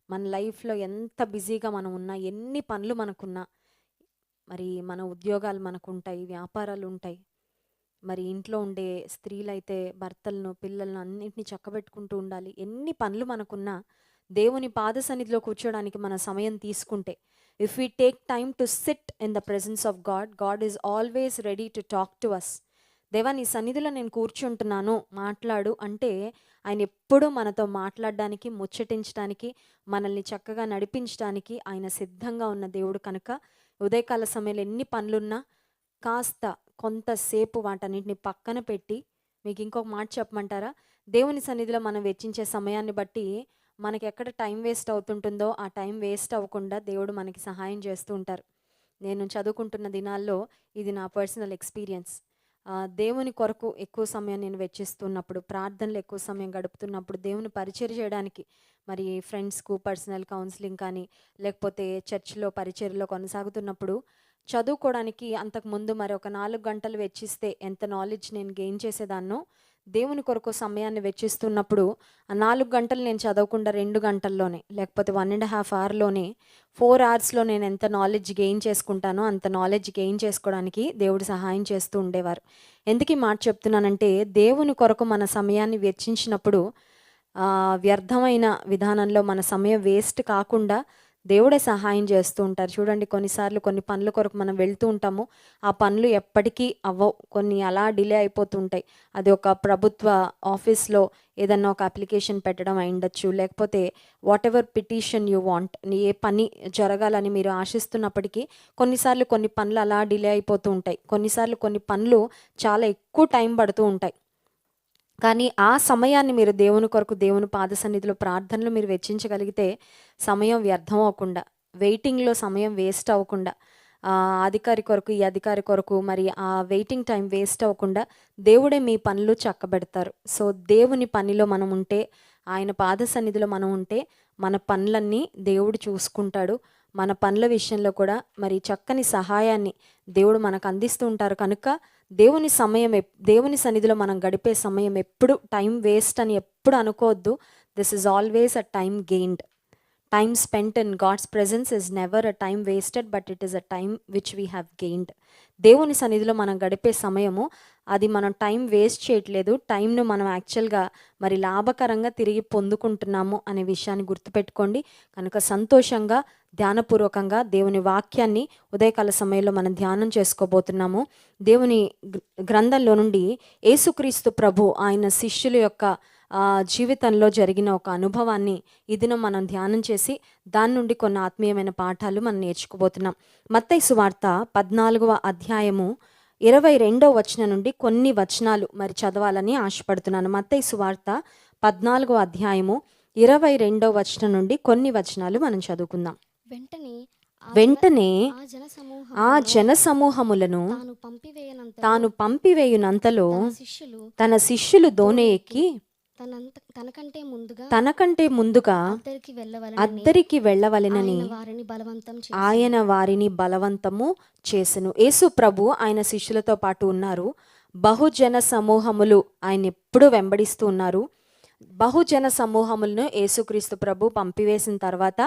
మన లైఫ్‌లో ఎంత బిజీగా మనం ఉన్నా, ఎన్ని పనులు మనకున్నా, మరి మన ఉద్యోగాలు మనకుంటాయి, వ్యాపారాలుంటాయి. మరి ఇంట్లో ఉండే స్త్రీలైతే భర్తలను, పిల్లలను అన్నిటిని చక్కబెట్టుకుంటూ ఉండాలి. ఎన్ని పనులు మనకున్నా, దేవుని పాద సన్నిధిలో కూర్చోడానికి మన సమయం తీసుకుంటే, if we take time to sit in the presence of God, God is always ready to talk to us. దేవా నీ సన్నిధిలో నేను కూర్చుంటున్నాను, మాట్లాడు అంటే ఆయన ఎప్పుడూ మనతో మాట్లాడడానికి, ముచ్చటించడానికి, మనల్ని చక్కగా నడిపించడానికి ఆయన సిద్ధంగా ఉన్న దేవుడు కనుక, ఉదయకాల సమయంలో ఎన్ని పనులున్నా కాస్త కొంతసేపు వాటన్నిటిని పక్కన పెట్టి, మీకు ఇంకొక మాట చెప్పమంటారా? దేవుని సన్నిధిలో మనం వెచ్చించే సమయాన్ని బట్టి మనకెక్కడ టైం వేస్ట్ అవుతుంటుందో, ఆ టైం వేస్ట్ అవ్వకుండా దేవుడు మనకి సహాయం చేస్తూ ఉంటారు. నేను చదువుకుంటున్న దినాల్లో ఇది నా పర్సనల్ ఎక్స్‌పీరియన్స్. దేవుని కొరకు ఎక్కువ సమయం నేను వెచ్చిస్తున్నప్పుడు, ప్రార్థనలో ఎక్కువ సమయం గడుపుతున్నప్పుడు, దేవుని పరిచర్య చేయడానికి మరి ఫ్రెండ్స్‌కు పర్సనల్ కౌన్సిలింగ్ కానీ, లేకపోతే చర్చ్‌లో పరిచర్యలో కొనసాగుతున్నప్పుడు, చదువుకోవడానికి అంతకుముందు మరి ఒక 4 గంటలు వెచ్చిస్తే ఎంత నాలెడ్జ్ నేను గెయిన్ చేసేదాన్నో, దేవుని కొరకు సమయాన్ని వెచ్చిస్తున్నప్పుడు, ఆ 4 గంటలు నేను చదవకుండా 2 గంటల్లోనే, లేకపోతే 1 ½ అవర్‌లోనే 4 అవర్స్‌లో నేను ఎంత నాలెడ్జ్ గెయిన్ చేసుకుంటానో, అంత నాలెడ్జ్ గెయిన్ చేసుకోవడానికి దేవుడు సహాయం చేస్తూ ఉండేవారు. ఎందుకు ఈ మాట చెప్తున్నానంటే, దేవుని కొరకు మన సమయాన్ని వెచ్చించినప్పుడు వ్యర్థమైన విధానంలో మన సమయం వేస్ట్ కాకుండా దేవుడే సహాయం చేస్తూ ఉంటారు. చూడండి కొన్నిసార్లు కొన్ని పనుల కొరకు మనం వెళ్తూ ఉంటాము. ఆ పనులు ఎప్పటికీ అవ్వవు. కొన్ని అలా డిలే అయిపోతూ ఉంటాయి. అది ఒక ప్రభుత్వ ఆఫీస్‌లో ఏదన్నా ఒక అప్లికేషన్ పెట్టడం అయ్యుండొచ్చు. లేకపోతే వాటెవర్ పిటిషన్ యూ వాంట్, ఏ పని జరగాలని మీరు ఆశిస్తున్నప్పటికీ కొన్నిసార్లు కొన్ని పనులు అలా డిలే అయిపోతూ ఉంటాయి. కొన్నిసార్లు కొన్ని పనులు చాలా ఎక్కువ టైం పడుతూ ఉంటాయి. కానీ ఆ సమయాన్ని మీరు దేవుని కొరకు, దేవుని పాద సన్నిధిలో ప్రార్థనలో మీరు వెచ్చించగలిగితే సమయం వ్యర్థం అవ్వకుండా, వెయిటింగ్‌లో సమయం వేస్ట్ అవ్వకుండా, అధికారి కొరకు, ఈ అధికారి కొరకు మరి ఆ వెయిటింగ్ టైం వేస్ట్ అవ్వకుండా దేవుడే మీ పనులు చక్కబెడతారు. సో, దేవుని పనిలో మనం ఉంటే, ఆయన పాద సన్నిధిలో మనం ఉంటే, మన పనులన్నీ దేవుడు చూసుకుంటాడు. మన పనుల విషయంలో కూడా మరి చక్కని సహాయాన్ని దేవుడు మనకు అందిస్తూ ఉంటారు కనుక దేవుని సన్నిధిలో మనం గడిపే సమయం ఎప్పుడు టైం వేస్ట్ అని ఎప్పుడు అనుకోవద్దు. This is always a time gained. Time spent in God's presence is never a time wasted, but it is a time which we have gained. దేవుని సన్నిధిలో మనం గడిపే సమయము అది మనం టైం వేస్ట్ చేయట్లేదు. టైంను మనం యాక్చువల్గా మరి లాభకరంగా తిరిగి పొందుకుంటున్నాము అనే విషయాన్ని గుర్తుపెట్టుకోండి. కనుక సంతోషంగా ధ్యానపూర్వకంగా దేవుని వాక్యాన్ని ఉదయకాల సమయంలో మనం ధ్యానం చేసుకోబోతున్నాము. దేవుని గ్రంథంలో నుండి యేసుక్రీస్తు ప్రభు ఆయన శిష్యుల యొక్క జీవితంలో జరిగిన ఒక అనుభవాన్ని ఈ దినం మనం ధ్యానం చేసి దాని నుండి కొన్ని ఆత్మీయమైన పాఠాలు మనం నేర్చుకోబోతున్నాం. మత్తయి సువార్త 14వ అధ్యాయము 22వ వచనం నుండి కొన్ని వచనాలు మరి చదవాలని ఆశపడుతున్నాను. మత్తయి సువార్త 14వ అధ్యాయము 22వ వచనం నుండి కొన్ని వచనాలు మనం చదువుకుందాం. వెంటనే ఆ జన సమూహములను తాను పంపివేయునంతలో తన శిష్యులు దోణి ఎక్కి తనకంటే ముందుగా అద్దరికి వెళ్ళవలెనని ఆయన వారిని బలవంతము చేసెను. యేసు ప్రభు ఆయన శిష్యులతో పాటు ఉన్నారు. బహుజన సమూహములు ఆయన ఎప్పుడూ వెంబడిస్తూ ఉన్నారు. బహుజన సమూహములను యేసుక్రీస్తు ప్రభు పంపివేసిన తర్వాత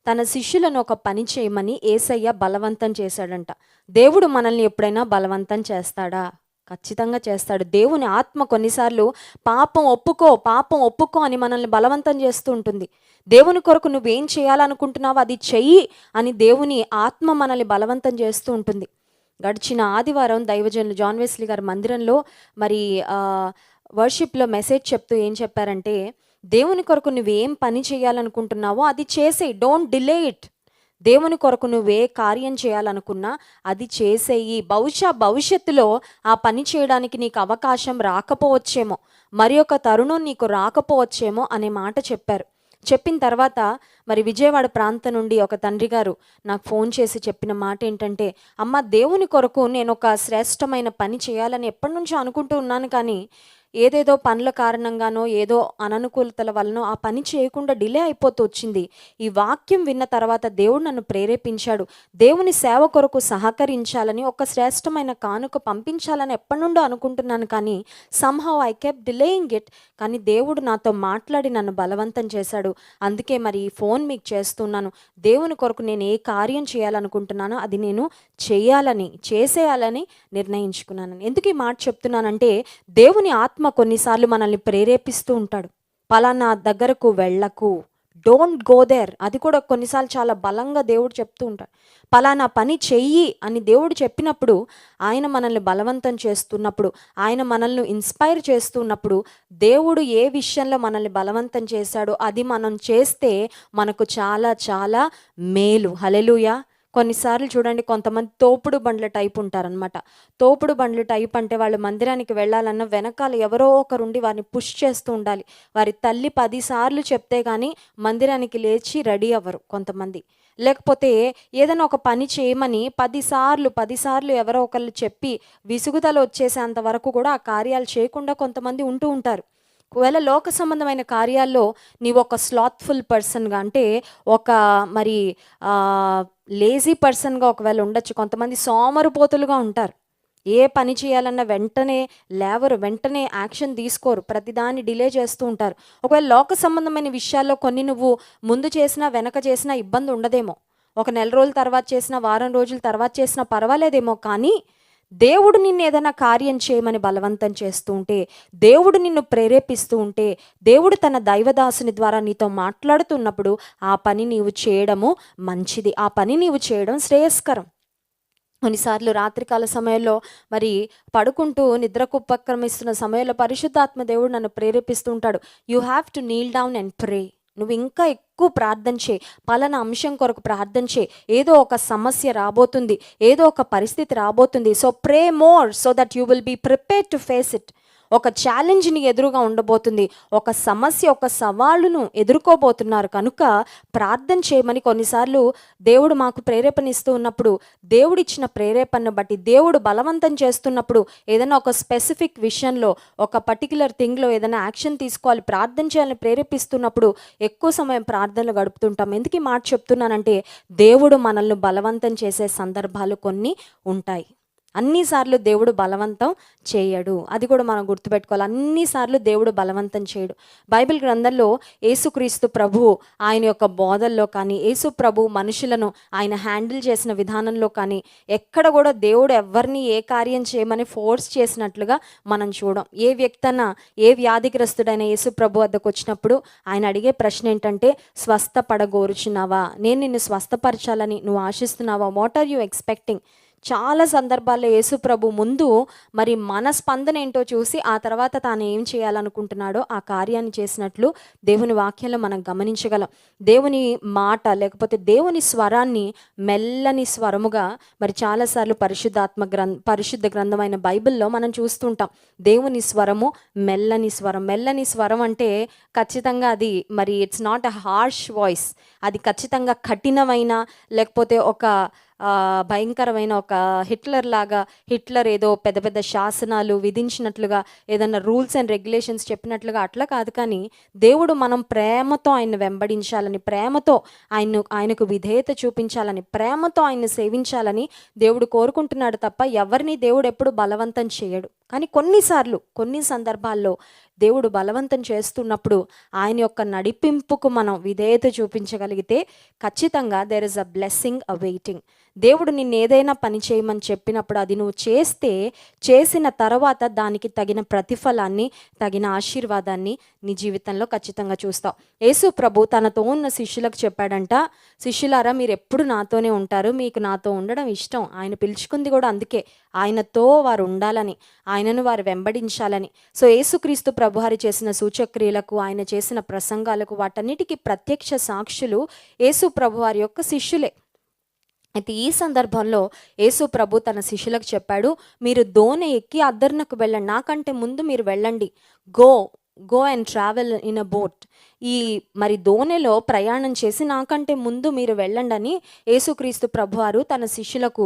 తన శిష్యులను ఒక పని చేయమని యేసయ్య బలవంతం చేశాడంట. దేవుడు మనల్ని ఎప్పుడైనా బలవంతం చేస్తాడా? ఖచ్చితంగా చేస్తాడు. దేవుని ఆత్మ కొన్నిసార్లు పాపం ఒప్పుకో అని మనల్ని బలవంతం చేస్తూ ఉంటుంది. దేవుని కొరకు నువ్వేం చేయాలనుకుంటున్నావో అది చెయ్యి అని దేవుని ఆత్మ మనల్ని బలవంతం చేస్తూ ఉంటుంది. గడిచిన ఆదివారం దైవజనులు జాన్ వెస్లీ గారి మందిరంలో మరి వర్షిప్లో మెసేజ్ చెప్తూ ఏం చెప్పారంటే, దేవుని కొరకు నువ్వేం పని చేయాలనుకుంటున్నావో అది చేసేయి, డోంట్ డిలే ఇట్. దేవుని కొరకు నువ్వే కార్యం చేయాలనుకున్నా అది చేసేయి. భవిష్యత్తులో ఆ పని చేయడానికి నీకు అవకాశం రాకపోవచ్చేమో, మరి ఒక తరుణం నీకు రాకపోవచ్చేమో అనే మాట చెప్పారు. చెప్పిన తర్వాత మరి విజయవాడ ప్రాంతం నుండి ఒక తండ్రి గారు నాకు ఫోన్ చేసి చెప్పిన మాట ఏంటంటే, అమ్మ దేవుని కొరకు నేను ఒక శ్రేష్టమైన పని చేయాలని ఎప్పటి నుంచో అనుకుంటూ ఉన్నాను, కానీ ఏదేదో పనుల కారణంగానో ఏదో అననుకూలతల వలనో ఆ పని చేయకుండా డిలే అయిపోతూ వచ్చింది. ఈ వాక్యం విన్న తర్వాత దేవుడు నన్ను ప్రేరేపించాడు. దేవుని సేవ కొరకు సహకరించాలని, ఒక శ్రేష్టమైన కానుక పంపించాలని ఎప్పటినుండో అనుకుంటున్నాను, కానీ somehow I kept delaying it. కానీ దేవుడు నాతో మాట్లాడి నన్ను బలవంతం చేశాడు. అందుకే మరి ఈ ఫోన్ మీకు చేస్తున్నాను. దేవుని కొరకు నేను ఏ కార్యం చేయాలనుకుంటున్నానో అది నేను చేసేయాలని నిర్ణయించుకున్నాను. ఎందుకు ఈ మాట చెప్తున్నానంటే, దేవుని ఆత్మ కొన్నిసార్లు మనల్ని ప్రేరేపిస్తూ ఉంటాడు. పలానా దగ్గరకు వెళ్ళకు, డోంట్ గో దేర్. అది కూడా కొన్నిసార్లు చాలా బలంగా దేవుడు చెప్తూ ఉంటాడు. పలానా పని చెయ్యి అని దేవుడు చెప్పినప్పుడు, ఆయన మనల్ని బలవంతం చేస్తున్నప్పుడు, ఆయన మనల్ని ఇన్స్పైర్ చేస్తున్నప్పుడు, దేవుడు ఏ విషయంలో మనల్ని బలవంతం చేశాడో అది మనం చేస్తే మనకు చాలా చాలా మేలు. హల్లెలూయా. కొన్నిసార్లు చూడండి, కొంతమంది తోపుడు బండ్ల టైప్ ఉంటారనమాట. తోపుడు బండ్ల టైప్ అంటే వాళ్ళు మందిరానికి వెళ్ళాలన్నా వెనకాల ఎవరో ఒకరుండి వారిని పుష్ చేస్తూ ఉండాలి. వారి తల్లి 10 సార్లు చెప్తే కానీ మందిరానికి లేచి రెడీ అవ్వరు కొంతమంది. లేకపోతే ఏదైనా ఒక పని చేయమని 10 సార్లు ఎవరో ఒకళ్ళు చెప్పి విసుగుదల వచ్చేసేంత వరకు కూడా ఆ కార్యాలు చేయకుండా కొంతమంది ఉంటూ ఉంటారు. ఒకవేళ లోక సంబంధమైన కార్యాల్లో నీవు ఒక స్లాత్ఫుల్ పర్సన్గా, అంటే ఒక మరి లేజీ పర్సన్గా ఒకవేళ ఉండొచ్చు. కొంతమంది సోమరిపోతులుగా ఉంటారు. ఏ పని చేయాలన్నా వెంటనే లేవరు, వెంటనే యాక్షన్ తీసుకోరు, ప్రతిదాన్ని డిలే చేస్తూ ఉంటారు. ఒకవేళ లోక సంబంధమైన విషయాల్లో కొన్ని నువ్వు ముందు చేసినా వెనక చేసినా ఇబ్బంది ఉండదేమో, ఒక నెల రోజుల తర్వాత చేసినా వారం రోజుల తర్వాత చేసినా పర్వాలేదేమో, కానీ దేవుడు నిన్ను ఏదైనా కార్యం చేయమని బలవంతం చేస్తూ ఉంటే, దేవుడు నిన్ను ప్రేరేపిస్తూ ఉంటే, దేవుడు తన దైవదాసుని ద్వారా నీతో మాట్లాడుతున్నప్పుడు ఆ పని నీవు చేయడము మంచిది, ఆ పని నీవు చేయడం శ్రేయస్కరం. కొన్నిసార్లు రాత్రికాల సమయంలో మరి పడుకుంటూ నిద్రకు ఉపక్రమిస్తున్న సమయంలో పరిశుద్ధాత్మ దేవుడు నన్ను ప్రేరేపిస్తూ ఉంటాడు. You have to Neel down and pray. నువ్వు ఇంకా ఎక్కువ ప్రార్థన చేయి, పలానా అంశం కొరకు ప్రార్థన చేయి. ఏదో ఒక సమస్య రాబోతుంది, ఏదో ఒక పరిస్థితి రాబోతుంది. So pray more so that you will be prepared to face it. ఒక ఛాలెంజ్ని ఎదురుగా ఉండబోతుంది, ఒక సమస్య, ఒక సవాలును ఎదుర్కోబోతున్నారు కనుక ప్రార్థన చేయమని కొన్నిసార్లు దేవుడు మాకు ప్రేరేపణ ఇస్తూ ఉన్నప్పుడు, దేవుడిచ్చిన ప్రేరేపణను బట్టి, దేవుడు బలవంతం చేస్తున్నప్పుడు, ఏదైనా ఒక స్పెసిఫిక్ విషయంలో ఒక పర్టికులర్ థింగ్లో ఏదైనా యాక్షన్ తీసుకోవాలి, ప్రార్థన చేయాలని ప్రేరేపిస్తున్నప్పుడు ఎక్కువ సమయం ప్రార్థనలు గడుపుతుంటాం. ఎందుకు ఈ మాట చెప్తున్నానంటే, దేవుడు మనల్ని బలవంతం చేసే సందర్భాలు కొన్ని ఉంటాయి. అన్నిసార్లు దేవుడు బలవంతం చేయడు, అది కూడా మనం గుర్తుపెట్టుకోవాలి. అన్నిసార్లు దేవుడు బలవంతం చేయడు. బైబిల్ గ్రంథంలో యేసుక్రీస్తు ప్రభువు ఆయన యొక్క బోధల్లో కానీ, యేసు ప్రభు మనుషులను ఆయన హ్యాండిల్ చేసిన విధానంలో కానీ ఎక్కడ కూడా దేవుడు ఎవరిని ఏ కార్యం చేయమని ఫోర్స్ చేసినట్లుగా మనం చూడం. ఏ వ్యక్తన్నా, ఏ వ్యాధిగ్రస్తుడైన యేసు ప్రభు వద్దకు వచ్చినప్పుడు ఆయన అడిగే ప్రశ్న ఏంటంటే, స్వస్థపడగోరుచున్నావా, నేను నిన్ను స్వస్థపరచాలని నువ్వు ఆశిస్తున్నావా, వాట్ ఆర్ యూ ఎక్స్పెక్టింగ్. చాలా సందర్భాల్లో యేసు ప్రభు ముందు మరి మన స్పందన ఏంటో చూసి ఆ తర్వాత తాను ఏం చేయాలనుకుంటున్నాడో ఆ కార్యాన్ని చేసినట్లు దేవుని వాక్యంలో మనం గమనించగలం. దేవుని మాట లేకపోతే దేవుని స్వరాన్ని మెల్లని స్వరముగా మరి చాలాసార్లు పరిశుద్ధ గ్రంథమైన బైబిల్లో మనం చూస్తుంటాం. దేవుని స్వరము మెల్లని స్వరం. మెల్లని స్వరం అంటే ఖచ్చితంగా అది మరి it's not a harsh voice. అది ఖచ్చితంగా కఠినమైన, లేకపోతే ఒక భయంకరమైన ఒక హిట్లర్ ఏదో పెద్ద పెద్ద శాసనాలు విధించినట్లుగా, ఏదన్నా రూల్స్ అండ్ రెగ్యులేషన్స్ చెప్పినట్లుగా అట్లా కాదు. కానీ దేవుడు మనం ప్రేమతో ఆయన్ని వెంబడించాలని, ప్రేమతో ఆయనకు విధేయత చూపించాలని, ప్రేమతో ఆయన్ని సేవించాలని దేవుడు కోరుకుంటున్నాడు తప్ప ఎవరిని దేవుడు ఎప్పుడు బలవంతం చేయడు. కానీ కొన్ని సందర్భాల్లో దేవుడు బలవంతం చేస్తున్నప్పుడు ఆయన యొక్క నడిపింపుకు మనం విధేయత చూపించగలిగితే ఖచ్చితంగా there is a blessing awaiting. దేవుడు నిన్ను ఏదైనా పని చేయమని చెప్పినప్పుడు అది నువ్వు చేసిన తర్వాత దానికి తగిన ప్రతిఫలాన్ని, తగిన ఆశీర్వాదాన్ని నీ జీవితంలో ఖచ్చితంగా చూస్తావు. యేసు ప్రభు తనతో ఉన్న శిష్యులకు చెప్పాడంట, శిష్యులారా మీరు ఎప్పుడు నాతోనే ఉంటారు, మీకు నాతో ఉండడం ఇష్టం. ఆయన పిలుచుకుంది కూడా అందుకే, ఆయనతో వారు ఉండాలని, ఆయనను వారు వెంబడించాలని. సో యేసుక్రీస్తు ప్రభువారు చేసిన సూచక్రియలకు, ఆయన చేసిన ప్రసంగాలకు, వాటన్నిటికీ ప్రత్యక్ష సాక్షులు యేసు ప్రభువారి యొక్క శిష్యులే. అయితే ఈ సందర్భంలో యేసు ప్రభు తన శిష్యులకు చెప్పాడు, మీరు దోణి ఎక్కి అద్దర్నకు వెళ్ళండి, నాకంటే ముందు మీరు వెళ్ళండి. Go and travel in a boat. ఈ మరి దోణిలో ప్రయాణం చేసి నాకంటే ముందు మీరు వెళ్ళండి అని యేసుక్రీస్తు ప్రభువారు తన శిష్యులకు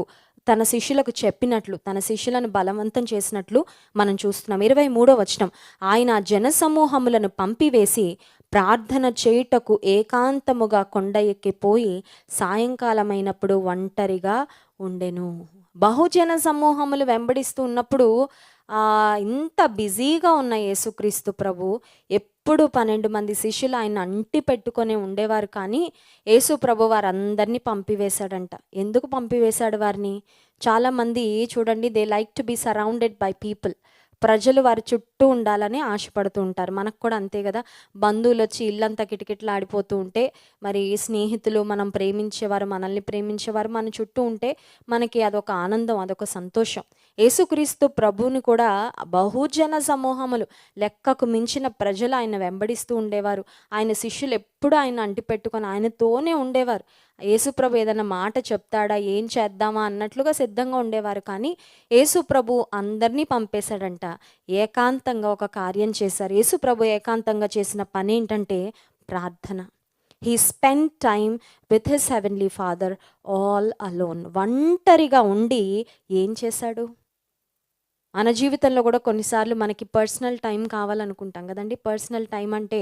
తన శిష్యులకు చెప్పినట్లు, తన శిష్యులను బలవంతం చేసినట్లు మనం చూస్తున్నాం. 23వ వచనం, ఆయన జనసమూహములను పంపివేసి ప్రార్థన చేయుటకు ఏకాంతముగా కొండ ఎక్కిపోయి సాయంకాలమైనప్పుడు ఒంటరిగా ఉండెను. బహుజన సమూహములు వెంబడిస్తూ ఉన్నప్పుడు ఇంత బిజీగా ఉన్న యేసుక్రీస్తు ప్రభు ఎప్పుడు 12 మంది శిష్యులు ఆయన అంటి పెట్టుకొని ఉండేవారు. కానీ యేసు ప్రభు వారందరినీ పంపివేశాడంట. ఎందుకు పంపివేశాడు వారిని? చాలామంది చూడండి, they like to be surrounded by people. ప్రజలు వారి చుట్టూ ఉండాలని ఆశపడుతూ ఉంటారు. మనకు కూడా అంతే కదా. బంధువులు వచ్చి ఇల్లంతా కిటకిటలాడిపోతూ ఉంటే, మరి స్నేహితులు, మనం ప్రేమించేవారు, మనల్ని ప్రేమించేవారు మన చుట్టూ ఉంటే మనకి అదొక ఆనందం, అదొక సంతోషం. యేసుక్రీస్తు ప్రభువుని కూడా బహుజన సమూహములు, లెక్కకు మించిన ప్రజలు ఆయన వెంబడిస్తూ ఉండేవారు. ఆయన శిష్యులు ఎప్పుడు ఆయన అంటిపెట్టుకొని ఆయనతోనే ఉండేవారు. యేసుప్రభు ఏదైనా మాట చెప్తాడా, ఏం చేద్దామా అన్నట్లుగా సిద్ధంగా ఉండేవారు. కానీ యేసుప్రభు అందరినీ పంపేశాడంట. ఏకాంతంగా ఒక కార్యం చేశారు. యేసుప్రభు ఏకాంతంగా చేసిన పని ఏంటంటే ప్రార్థన. He spend time with his heavenly father all alone. ఒంటరిగా ఉండి ఏం చేశాడు? మన జీవితంలో కూడా కొన్నిసార్లు మనకి పర్సనల్ టైం కావాలనుకుంటాం కదండి. పర్సనల్ టైం అంటే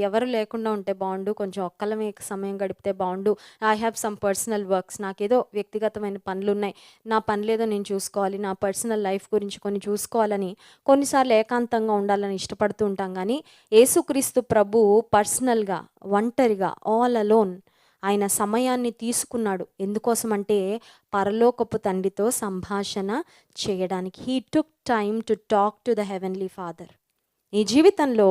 ఎవరు లేకుండా ఉంటే బాగుండు, కొంచెం ఒక్కలమే సమయం గడిపితే బాగుండు, I have some personal works, నాకేదో వ్యక్తిగతమైన పనులు ఉన్నాయి, నా పనులేదో నేను చూసుకోవాలి, నా పర్సనల్ లైఫ్ గురించి కొన్ని చూసుకోవాలని కొన్నిసార్లు ఏకాంతంగా ఉండాలని ఇష్టపడుతూ ఉంటాం. కానీ యేసుక్రీస్తు ప్రభు పర్సనల్గా, ఒంటరిగా, ఆల్ అలోన్ ఆయన సమయాన్ని తీసుకున్నాడు. ఎందుకోసం అంటే పరలోకపు తండ్రితో సంభాషణ చేయడానికి. He took time to talk to the heavenly father. నీ జీవితంలో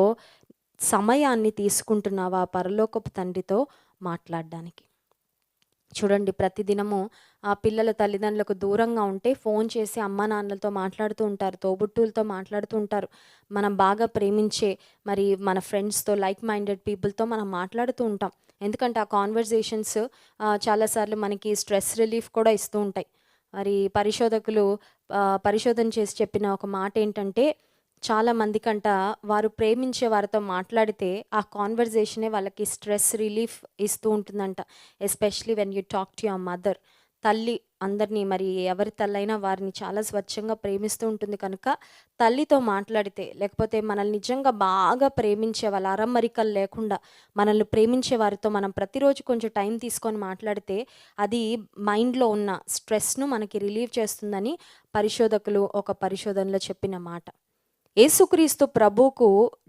సమయాన్ని తీసుకుంటున్నావా పరలోకపు తండ్రితో మాట్లాడడానికి? చూడండి, ప్రతిదినము ఆ పిల్లల తల్లిదండ్రులకు దూరంగా ఉంటే ఫోన్ చేసి అమ్మా నాన్నలతో మాట్లాడుతూ ఉంటారు, తోబుట్టువులతో మాట్లాడుతూ ఉంటారు. మనం బాగా ప్రేమించే మరి మన ఫ్రెండ్స్తో, లైక్ మైండెడ్ పీపుల్తో మనం మాట్లాడుతూ ఉంటాం. ఎందుకంటే ఆ కాన్వర్జేషన్స్ చాలాసార్లు మనకి స్ట్రెస్ రిలీఫ్ కూడా ఇస్తూ ఉంటాయి. మరి పరిశోధన చేసి చెప్పిన ఒక మాట ఏంటంటే, చాలా మందికంట వారు ప్రేమించే వారితో మాట్లాడితే ఆ కాన్వర్జేషనే వాళ్ళకి స్ట్రెస్ రిలీఫ్ ఇస్తూ ఉంటుందంట. Especially when you talk to your mother. తల్లి అందరినీ, మరి ఎవరి తల్లైనా వారిని చాలా స్వచ్ఛంగా ప్రేమిస్తూ ఉంటుంది కనుక తల్లితో మాట్లాడితే, లేకపోతే మనల్ని నిజంగా బాగా ప్రేమించే వాళ్ళు, అరమరికలు లేకుండా మనల్ని ప్రేమించే వారితో మనం ప్రతిరోజు కొంచెం టైం తీసుకొని మాట్లాడితే అది మైండ్లో ఉన్న స్ట్రెస్ను మనకి రిలీవ్ చేస్తుందని పరిశోధకులు ఒక పరిశోధనలో చెప్పిన మాట. యేసుక్రీస్తు ప్రభువుకు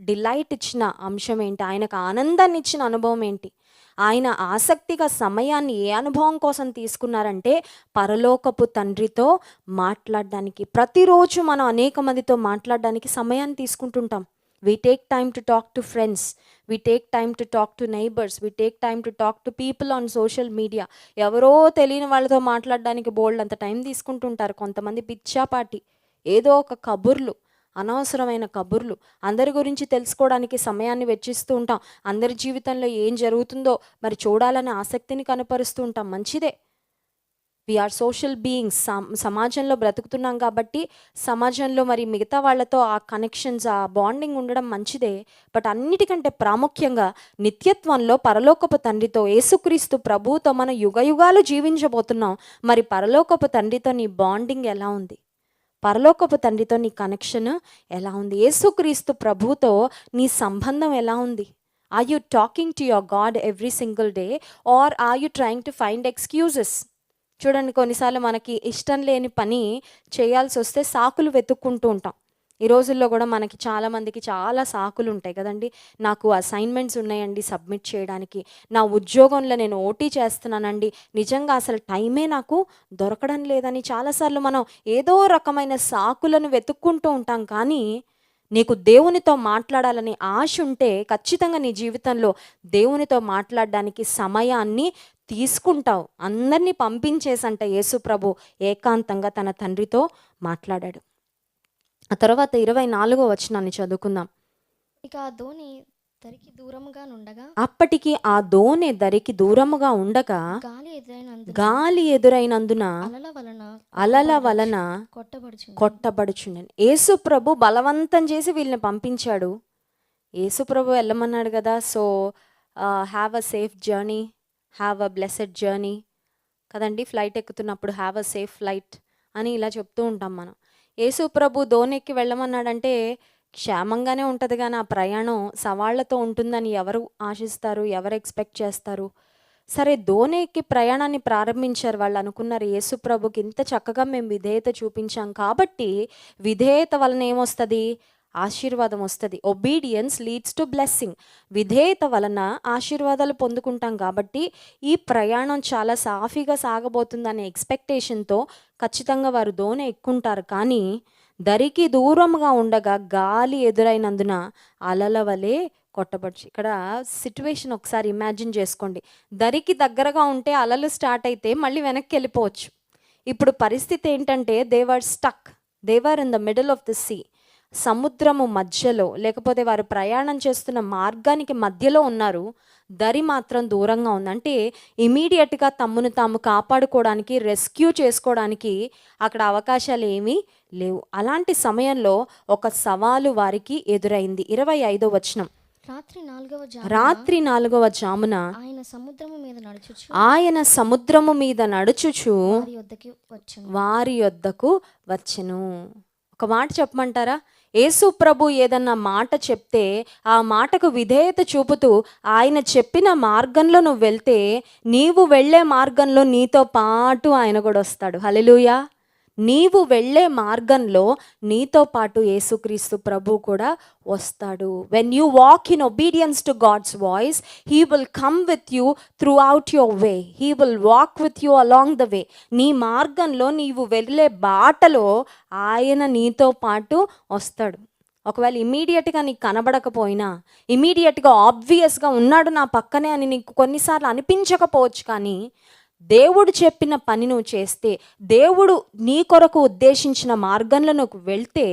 డిలైట్ ఇచ్చిన అంశం ఏంటి? ఆయనకు ఆనందాన్ని ఇచ్చిన అనుభవం ఏంటి? ఆయన ఆసక్తిగా సమయాన్ని ఏ అనుభవం కోసం తీసుకున్నారంటే పరలోకపు తండ్రితో మాట్లాడడానికి. ప్రతిరోజు మనం అనేక మందితో మాట్లాడడానికి సమయాన్ని తీసుకుంటుంటాం. We take time to talk to friends. We take time to talk to neighbors. We take time to talk to people on social media. ఎవరో తెలియని వాళ్ళతో మాట్లాడడానికి బోల్డ్ అంత టైం తీసుకుంటుంటారు. కొంతమంది పిచ్చాపాటి ఏదో ఒక కబుర్లు, అనవసరమైన కబుర్లు, అందరి గురించి తెలుసుకోవడానికి సమయాన్ని వెచ్చిస్తూ ఉంటాం. అందరి జీవితంలో ఏం జరుగుతుందో మరి చూడాలనే ఆసక్తిని కనపరుస్తూ ఉంటాం. మంచిదే. We are social beings. సమాజంలో బ్రతుకుతున్నాం కాబట్టి సమాజంలో మరి మిగతా వాళ్ళతో ఆ కనెక్షన్స్, ఆ బాండింగ్ ఉండడం మంచిదే. బట్ అన్నిటికంటే ప్రాముఖ్యంగా నిత్యత్వంలో పరలోకపు తండ్రితో, యేసుక్రీస్తు ప్రభువుతో మనం యుగయుగాలు జీవించబోతున్నాం. మరి పరలోకపు తండ్రితో నీ బాండింగ్ ఎలా ఉంది? పరలోకపు తండ్రితో నీ కనెక్షన్ ఎలా ఉంది? యేసుక్రీస్తు ప్రభువుతో నీ సంబంధం ఎలా ఉంది? Are you talking to your God every single day or are you trying to find excuses? చూడండి, కొన్నిసార్లు మనకి ఇష్టం లేని పని చేయాల్సి వస్తే సాకులు వెతుక్కుంటూ ఉంటాం. ఈ రోజుల్లో కూడా మనకి చాలామందికి చాలా సాకులు ఉంటాయి కదండి. నాకు అసైన్మెంట్స్ ఉన్నాయండి సబ్మిట్ చేయడానికి, నా ఉద్యోగంలో నేను ఓటీ చేస్తున్నానండి, నిజంగా అసలు టైమే నాకు దొరకడం లేదని చాలాసార్లు మనం ఏదో రకమైన సాకులను వెతుక్కుంటూ ఉంటాం. కానీ నీకు దేవునితో మాట్లాడాలని ఆశ ఉంటే ఖచ్చితంగా నీ జీవితంలో దేవునితో మాట్లాడడానికి సమయాన్ని తీసుకుంటావు. అందరినీ పంపించేసంట యేసు ప్రభు ఏకాంతంగా తన తండ్రితో మాట్లాడాడు. ఆ తర్వాత 24వ వచనాన్ని చదువుకుందాం. ఇక ఆ దోణి దరికి దూరముగా నుండగా, అప్పటికి ఆ దోణి దరికి దూరముగా ఉండగా గాలి ఎదురైనందున అలల వలన కొట్టబడుచుండెను. యేసు ప్రభు బలవంతం చేసి వీళ్ళని పంపించాడు. యేసు ప్రభు వెళ్ళమన్నాడు కదా. So have a safe journey, have a blessed journey, కదండీ! ఫ్లైట్ ఎక్కుతున్నప్పుడు హ్యావ్ అ సేఫ్ ఫ్లైట్ అని ఇలా చెప్తూ ఉంటాం మనం. యేసు ప్రభు దోణెక్కి వెళ్ళమన్నాడంటే క్షేమంగానే ఉంటది గానీ, ఆ ప్రయాణం సవాళ్లతో ఉంటుందని ఎవరు ఆశిస్తారు? ఎవరు ఎక్స్‌పెక్ట్ చేస్తారు? సరే దోణెక్కి ప్రయాణాన్ని ప్రారంభించారు. వాళ్ళనుకున్నారు యేసు ప్రభుకి ఇంత చక్కగా మేము విధేయత చూపించాం కాబట్టి, విధేయత వలన ఏమొస్తది? ఆశీర్వాదం వస్తది. Obedience leads to blessing. విధేయత వలన ఆశీర్వాదాలు పొందుకుంటాం కాబట్టి, ఈ ప్రయాణం చాలా సాఫీగా సాగబోతుందనే ఎక్స్‌పెక్టేషన్‌తో ఖచ్చితంగా వారు దోణి ఎక్కుంటారు. కానీ, దరికి దూరముగా ఉండగా గాలి ఎదురైనందున అలల వలె కొట్టబడుచు. ఇక్కడ సిట్యుయేషన్ ఒకసారి ఇమాజిన్ చేసుకోండి. దరికి దగ్గరగా ఉంటే అలలు స్టార్ట్ అయితే మళ్ళీ వెనక్కెళ్ళిపోవచ్చు. ఇప్పుడు పరిస్థితి ఏంటంటే they were stuck. They were in the middle of the sea. సముద్రము మధ్యలో, లేకపోతే వారు ప్రయాణం చేస్తున్న మార్గానికి మధ్యలో ఉన్నారు. దరి మాత్రం దూరంగా ఉంది. అంటే ఇమీడియట్‌గా తమ్మును తాము కాపాడుకోవడానికి, రెస్క్యూ చేసుకోవడానికి అక్కడ అవకాశాలు ఏమీ లేవు. అలాంటి సమయంలో ఒక సవాలు వారికి ఎదురైంది. 25వ వచనం. రాత్రి 4వ జామున ఆయన సముద్రము మీద నడుచుచు ఆయన సముద్రము మీద నడుచుచు వారి యొద్దకు వచ్చెను. ఒక మాట చెప్పమంటారా? యేసు ప్రభు ఏదన్నా మాట చెప్తే ఆ మాటకు విధేయత చూపుతూ ఆయన చెప్పిన మార్గంలో నువ్వు వెళ్తే, నీవు వెళ్ళే మార్గంలో నీతో పాటు ఆయన కూడా వస్తాడు. హల్లెలూయా. నీవు వెళ్ళే మార్గంలో నీతో పాటు యేసుక్రీస్తు ప్రభు కూడా వస్తాడు. When you walk in obedience to God's voice, he will come with you throughout your way. He will walk with you along the way. నీ మార్గంలో నీవు వెళ్ళే బాటలో ఆయన నీతో పాటు వస్తాడు. ఒకవేళ ఇమీడియట్గా నీకు కనబడకపోయినా, ఇమీడియట్గా ఆబ్వియస్గా ఉన్నాడు నా పక్కనే అని నీకు కొన్నిసార్లు అనిపించకపోవచ్చు, కానీ దేవుడు చెప్పిన పని నువ్వు చేస్తే, దేవుడు నీ కొరకు ఉద్దేశించిన మార్గంలో నువ్వు వెళ్తే,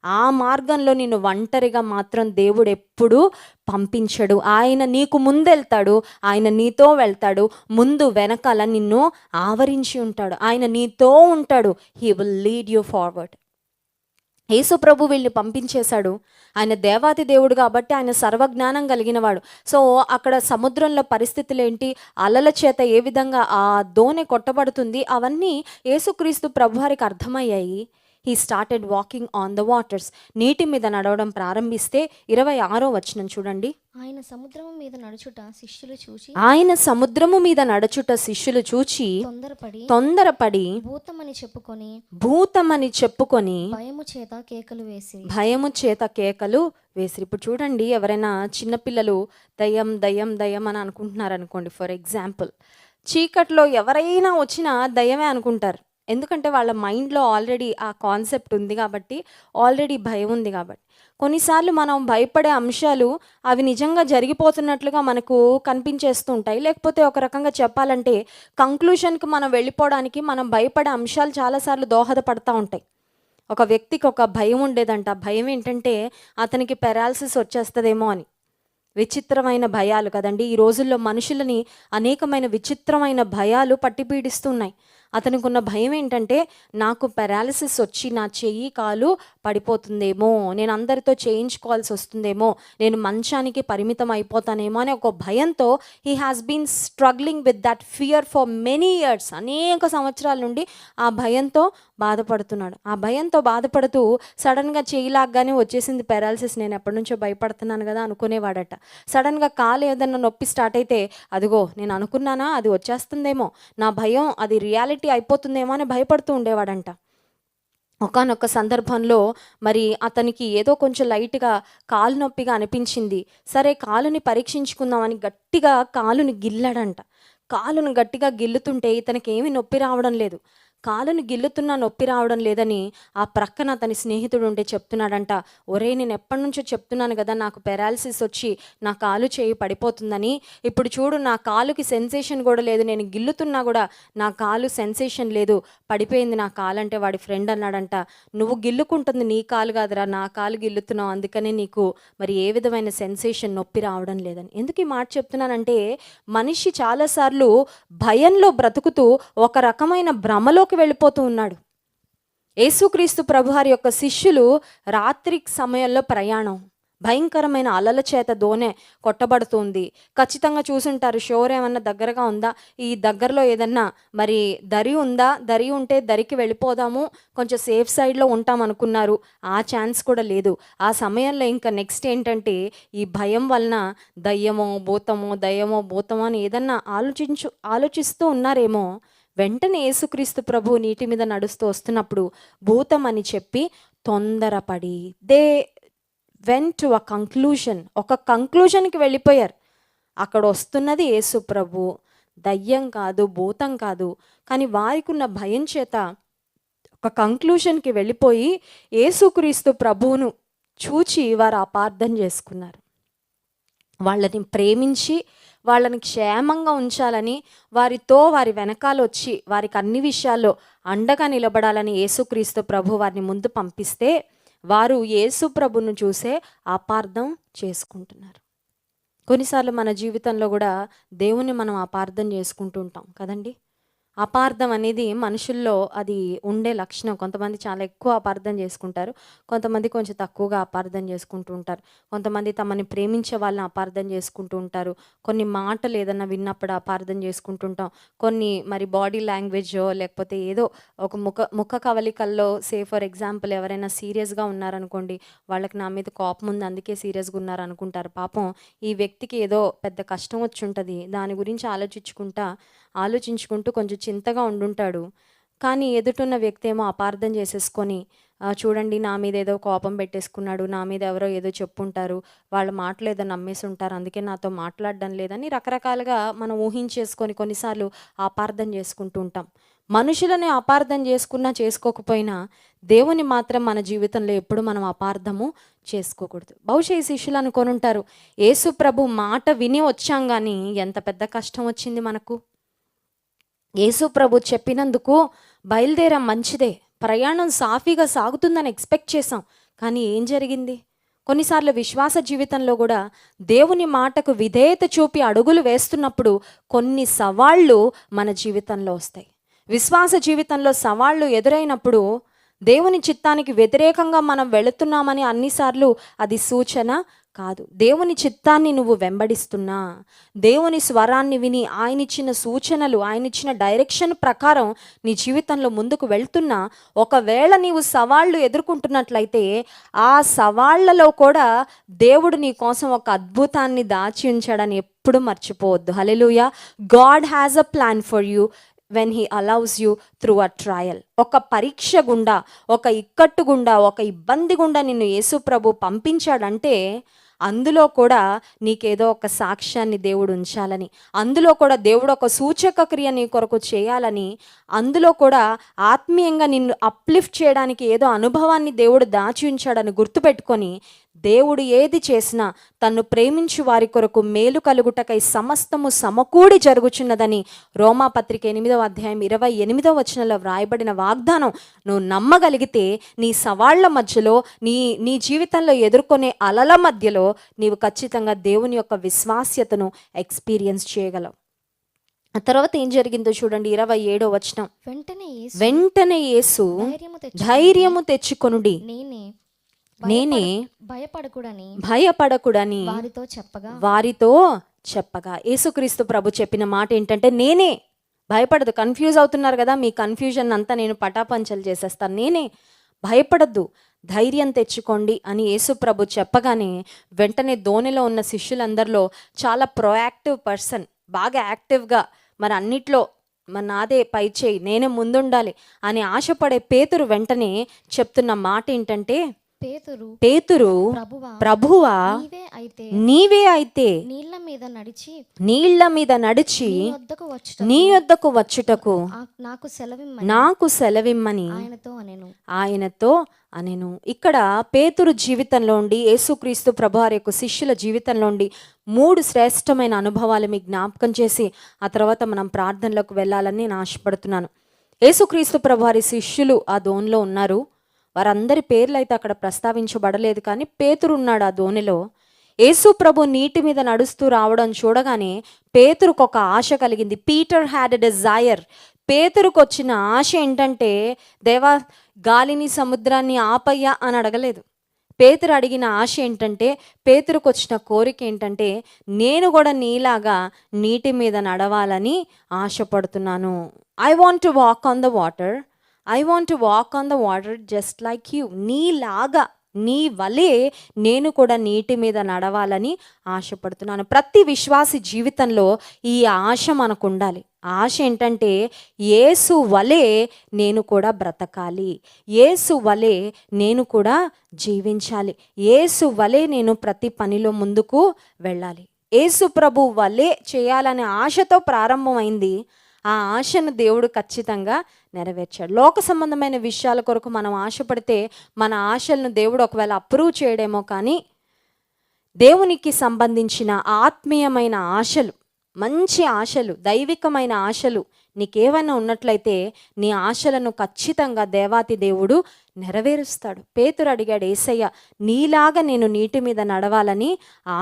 ఆ మార్గంలో నిన్ను ఒంటరిగా మాత్రం దేవుడు ఎప్పుడూ పంపించడు. ఆయన నీకు ముందెళ్తాడు, ఆయన నీతో వెళ్తాడు, ముందు వెనకాల నిన్ను ఆవరించి ఉంటాడు, ఆయన నీతో ఉంటాడు. He will lead you forward. Yesu ప్రభు వీళ్ళని పంపించేశాడు. ఆయన దేవాతి దేవుడు కాబట్టి ఆయన సర్వజ్ఞానం కలిగినవాడు. సో అక్కడ సముద్రంలో పరిస్థితులు ఏంటి, అలల చేత ఏ విధంగా ఆ దోణి కొట్టబడుతుంది, అవన్నీ యేసుక్రీస్తు ప్రభువారికి అర్థమయ్యాయి. He started walking on the waters. నీటి మీద నడవడం ప్రారంభిస్తే 26వ వచనం చూడండి. ఆయన సముద్రము మీద నడుచుట శిష్యులు చూచి తొందరపడి భూతమని చెప్పుకొని భయము చేత కేకలు వేసిరి. ఇప్పుడు చూడండి, ఎవరైనా చిన్నపిల్లలు దయ్యం దయ్యం దయ్యం అని అనుకుంటున్నారు అనుకోండి. ఫర్ ఎగ్జాంపుల్, చీకట్లో ఎవరైనా వచ్చినా దయ్యమే అనుకుంటారు. ఎందుకంటే వాళ్ళ మైండ్లో ఆల్రెడీ ఆ కాన్సెప్ట్ ఉంది కాబట్టి, ఆల్రెడీ భయం ఉంది కాబట్టి. కొన్నిసార్లు మనం భయపడే అంశాలు అవి నిజంగా జరిగిపోతున్నట్లుగా మనకు కనిపించేస్తూ ఉంటాయి. లేకపోతే ఒక రకంగా చెప్పాలంటే కంక్లూషన్కి మనం వెళ్ళిపోవడానికి మనం భయపడే అంశాలు చాలాసార్లు దోహదపడతా ఉంటాయి. ఒక వ్యక్తికి ఒక భయం ఉండేదంట. భయం ఏంటంటే అతనికి పెరాలసిస్ వచ్చేస్తుందేమో అని. విచిత్రమైన భయాలు కదండి. ఈ రోజుల్లో మనుషులని అనేకమైన విచిత్రమైన భయాలు పట్టిపీడిస్తున్నాయి. అతనికి ఉన్న భయం ఏంటంటే, నాకు పెరాలసిస్ వచ్చి నా చెయ్యి కాలు పడిపోతుందేమో, నేను అందరితో చేయించుకోవాల్సి వస్తుందేమో, నేను మంచానికి పరిమితం అయిపోతానేమో అనే ఒక భయంతో he has been struggling with that fear for many years. అనేక సంవత్సరాల నుండి ఆ భయంతో బాధపడుతున్నాడు. ఆ భయంతో బాధపడుతూ సడన్గా చెయ్యిలాగానే వచ్చేసింది పెరాలసిస్, నేను ఎప్పటి నుంచో భయపడుతున్నాను కదా అనుకునేవాడట. సడన్గా కాలు ఏదన్నా నొప్పి స్టార్ట్ అయితే, అదిగో నేను అనుకున్నానా అది వచ్చేస్తుందేమో, నా భయం అది రియాలిటీ అయిపోతుందేమో అని భయపడుతూ ఉండేవాడంట. ఒకానొక సందర్భంలో మరి అతనికి ఏదో కొంచెం లైట్గా కాలు నొప్పిగా అనిపించింది. సరే కాలుని పరీక్షించుకుందామని గట్టిగా కాలుని గిల్లాడంట. కాలును గట్టిగా గిల్లుతుంటే ఇతనికి ఏమీ నొప్పి రావడం లేదు. కాలుని గిల్లుతున్నా నొప్పి రావడం లేదని ఆ ప్రక్కన అతని స్నేహితుడు ఉంటే చెప్తున్నాడంట, ఒరే నేను ఎప్పటి నుంచో చెప్తున్నాను కదా నాకు పెరాలసిస్ వచ్చి నా కాలు చేయి పడిపోతుందని, ఇప్పుడు చూడు నా కాలుకి సెన్సేషన్ కూడా లేదు, నేను గిల్లుతున్నా కూడా నా కాలు సెన్సేషన్ లేదు, పడిపోయింది నా కాలు. అంటే వాడి ఫ్రెండ్ అన్నాడంట, నువ్వు గిల్లుకుంటుంది నీ కాలు కాదురా, నా కాలు గిల్లుతున్నావు, అందుకనే నీకు మరి ఏ విధమైన సెన్సేషన్ నొప్పి రావడం లేదని. ఎందుకు ఈ మాట చెప్తున్నానంటే, మనిషి చాలాసార్లు భయంలో బ్రతుకుతూ ఒక రకమైన భ్రమలో వెళ్ళిపోతూ ఉన్నాడు. యేసుక్రీస్తు ప్రభువారి యొక్క శిష్యులు రాత్రి సమయంలో ప్రయాణం, భయంకరమైన అలల చేత దోణి కొట్టబడుతుంది. ఖచ్చితంగా చూసుంటారు, షోర్ ఏమన్నా దగ్గరగా ఉందా, ఈ దగ్గరలో ఏదన్నా మరి దరి ఉందా, దరి ఉంటే దరికి వెళ్ళిపోదాము, కొంచెం సేఫ్ సైడ్లో ఉంటాం అనుకున్నారు. ఆ ఛాన్స్ కూడా లేదు. ఆ సమయంలో ఇంకా నెక్స్ట్ ఏంటంటే, ఈ భయం వలన దయ్యమో భూతమో అని ఏదన్నా ఆలోచిస్తూ ఉన్నారేమో. వెంటనే యేసుక్రీస్తు ప్రభు నీటి మీద నడుస్తూ వస్తున్నప్పుడు భూతం అని చెప్పి తొందరపడి they went to a conclusion, ఒక కంక్లూజన్కి వెళ్ళిపోయారు. అక్కడ వస్తున్నది యేసు ప్రభు, దయ్యం కాదు, భూతం కాదు. కానీ వారికి ఉన్న భయం చేత ఒక కంక్లూజన్కి వెళ్ళిపోయి యేసుక్రీస్తు ప్రభువును చూచి వారు అపార్థం చేసుకున్నారు. వాళ్ళని ప్రేమించి వాళ్ళని క్షేమంగా ఉంచాలని, వారి వెనకాల వచ్చి వారికి అన్ని విషయాల్లో అండగా నిలబడాలని యేసుక్రీస్తు ప్రభు వారిని ముందు పంపిస్తే వారు యేసు ప్రభును చూసే అపార్థం చేసుకుంటున్నారు. కొన్నిసార్లు మన జీవితంలో కూడా దేవుని మనం అపార్థం చేసుకుంటూ ఉంటాం కదండి. అపార్థం అనేది మనుషుల్లో అది ఉండే లక్షణం. కొంతమంది చాలా ఎక్కువ అపార్థం చేసుకుంటారు, కొంతమంది కొంచెం తక్కువగా అపార్థం చేసుకుంటూ ఉంటారు. కొంతమంది తమని ప్రేమించే వాళ్ళని అపార్థం చేసుకుంటూ ఉంటారు. కొన్ని మాటలు ఏదన్నా విన్నప్పుడు అపార్థం చేసుకుంటుంటాం. కొన్ని మరి బాడీ లాంగ్వేజో లేకపోతే ఏదో ఒక ముఖ కవలికల్లో, ఫర్ ఎగ్జాంపుల్ ఎవరైనా సీరియస్గా ఉన్నారనుకోండి, వాళ్ళకి నా మీద కోపం ఉంది అందుకే సీరియస్గా ఉన్నారు అనుకుంటారు. పాపం ఈ వ్యక్తికి ఏదో పెద్ద కష్టం వచ్చి ఉంటుంది, దాని గురించి ఆలోచించుకుంటూ కొంచెం చింతగా ఉండుంటాడు. కానీ ఎదుటున్న వ్యక్తి ఏమో అపార్థం చేసేసుకొని, చూడండి నా మీద ఏదో కోపం పెట్టేసుకున్నాడు, నా మీద ఎవరో ఏదో చెప్పుంటారు, వాళ్ళ మాటలు ఏదో నమ్మేసి ఉంటారు, అందుకే నాతో మాట్లాడడం లేదని రకరకాలుగా మనం ఊహించేసుకొని కొన్నిసార్లు అపార్థం చేసుకుంటూ ఉంటాం. మనుషులని అపార్థం చేసుకోకపోయినా దేవుని మాత్రం మన జీవితంలో ఎప్పుడు మనం అపార్థము చేసుకోకూడదు. బహుశా ఈ శిష్యులు అనుకొని ఉంటారు, యేసు ప్రభు మాట విని వచ్చాం కానీ ఎంత పెద్ద కష్టం వచ్చింది మనకు. యేసు ప్రభు చెప్పినందుకు బయలుదేరాం, మంచిదే, ప్రయాణం సాఫీగా సాగుతుందని ఎక్స్పెక్ట్ చేసాం. కానీ ఏం జరిగింది? కొన్నిసార్లు విశ్వాస జీవితంలో కూడా దేవుని మాటకు విధేయత చూపి అడుగులు వేస్తున్నప్పుడు కొన్ని సవాళ్ళు మన జీవితంలో వస్తాయి. విశ్వాస జీవితంలో సవాళ్ళు ఎదురైనప్పుడు దేవుని చిత్తానికి వ్యతిరేకంగా మనం వెళుతున్నామని అన్నిసార్లు అది సూచన కాదు. దేవుని చిత్తాన్ని నువ్వు వెంబడిస్తున్నా, దేవుని స్వరాన్ని విని ఆయన ఇచ్చిన సూచనలు, ఆయన ఇచ్చిన డైరెక్షన్ ప్రకారం నీ జీవితంలో ముందుకు వెళ్తున్నా, ఒకవేళ నీవు సవాళ్ళు ఎదుర్కొంటున్నట్లయితే ఆ సవాళ్లలో కూడా దేవుడు నీ కోసం ఒక అద్భుతాన్ని దాచి ఉంచాడని ఎప్పుడు మర్చిపోవద్దు. Hallelujah. God has a plan for you when he allows you through a trial. ఒక పరీక్ష గుండా, ఒక ఇక్కట్టు గుండా, ఒక ఇబ్బంది గుండా నిన్ను యేసు ప్రభు పంపించాడంటే అందులో కూడా నీకేదో ఒక సాక్ష్యాన్ని దేవుడు ఉంచాలని, అందులో కూడా దేవుడు ఒక సూచక క్రియ నీ కొరకు చేయాలని, అందులో కూడా ఆత్మీయంగా నిన్ను అప్లిఫ్ట్ చేయడానికి ఏదో అనుభవాన్ని దేవుడు దాచి ఉంచాడని గుర్తుపెట్టుకొని, దేవుడు ఏది చేసినా తన్ను ప్రేమించు వారి కొరకు మేలు కలుగుటకై సమస్తము సమకూడి జరుగుచున్నదని రోమాపత్రిక 8వ అధ్యాయం 28వ వచనంలో వ్రాయబడిన వాగ్దానం నువ్వు నమ్మగలిగితే నీ సవాళ్ల మధ్యలో, నీ జీవితంలో ఎదుర్కొనే అలల మధ్యలో నీవు ఖచ్చితంగా దేవుని యొక్క విశ్వాస్యతను ఎక్స్పీరియన్స్ చేయగలవు. ఆ తర్వాత ఏం జరిగిందో చూడండి, 27వ వచనం. వెంటనే యేసు ధైర్యము తెచ్చుకొనుడి, నేనే భయపడకుడని వారితో చెప్పగా. యేసుక్రీస్తు ప్రభు చెప్పిన మాట ఏంటంటే, నేనే, భయపడదు. కన్ఫ్యూజ్ అవుతున్నారు కదా, మీ కన్ఫ్యూజన్ అంతా నేను పటాపంచలు చేసేస్తాను, నేనే, భయపడద్దు, ధైర్యం తెచ్చుకోండి అని యేసు ప్రభు చెప్పగానే వెంటనే దోణిలో ఉన్న శిష్యులందరిలో చాలా ప్రొయాక్టివ్ పర్సన్, బాగా యాక్టివ్గా మరి అన్నిట్లో నాదే పై చేయి, నేనే ముందుండాలి అని ఆశపడే పేతురు వెంటనే చెప్తున్న మాట ఏంటంటే, పేతురు ప్రభువా నీవే అయితే నీళ్ల మీద నడిచి నీ యొద్దకు వచ్చుటకు నాకు సెలవిమ్మని ఆయనతో అనెను. ఇక్కడ పేతురు జీవితంలో ఉండి యేసుక్రీస్తు ప్రభువారి యొక్క శిష్యుల జీవితంలో ఉండి 3 శ్రేష్టమైన అనుభవాలు మీకు జ్ఞాపకం చేసి ఆ తర్వాత మనం ప్రార్థనలోకి వెళ్ళాలని నేను ఆశపడుతున్నాను. యేసుక్రీస్తు ప్రభువారి శిష్యులు ఆ దోణిలో ఉన్నారు. వారందరి పేర్లు అయితే అక్కడ ప్రస్తావించబడలేదు, కానీ పేతురు ఉన్నాడు ఆ దోణిలో. యేసు ప్రభు నీటి మీద నడుస్తూ రావడం చూడగానే పేతురుకు ఒక ఆశ కలిగింది. Peter had a desire. పేతురుకు వచ్చిన ఆశ ఏంటంటే, దేవా గాలిని సముద్రాన్ని ఆపయ్యా అని అడగలేదు. పేతురు అడిగిన ఆశ ఏంటంటే, పేతురుకు వచ్చిన కోరిక ఏంటంటే, నేను కూడా నీలాగా నీటి మీద నడవాలని ఆశపడుతున్నాను. I want to walk on the water. I want to walk on the water just like you. నీలాగా, నీ వలే నేను కూడా నీటి మీద నడవాలని ఆశపడుతున్నాను. ప్రతి విశ్వాసి జీవితంలో ఈ ఆశ మనకు ఉండాలి. ఆశ ఏంటంటే, యేసు వలే నేను కూడా బ్రతకాలి, యేసు వలే నేను కూడా జీవించాలి, యేసు వలే నేను ప్రతి పనిలో ముందుకు వెళ్ళాలి, యేసు ప్రభు వలే చేయాలనే ఆశతో ప్రారంభమైంది. ఆ ఆశను దేవుడు ఖచ్చితంగా నెరవేర్చాడు. లోక సంబంధమైన విషయాల కొరకు మనం ఆశపడితే మన ఆశలను దేవుడు ఒకవేళ అప్రూవ్ చేయడేమో, కానీ దేవునికి సంబంధించిన ఆత్మీయమైన ఆశలు, మంచి ఆశలు, దైవికమైన ఆశలు నీకేమైనా ఉన్నట్లయితే నీ ఆశలను ఖచ్చితంగా దేవాతి దేవుడు నెరవేరుస్తాడు. పేతురు అడిగాడు, యేసయ్య నీలాగా నేను నీటి మీద నడవాలని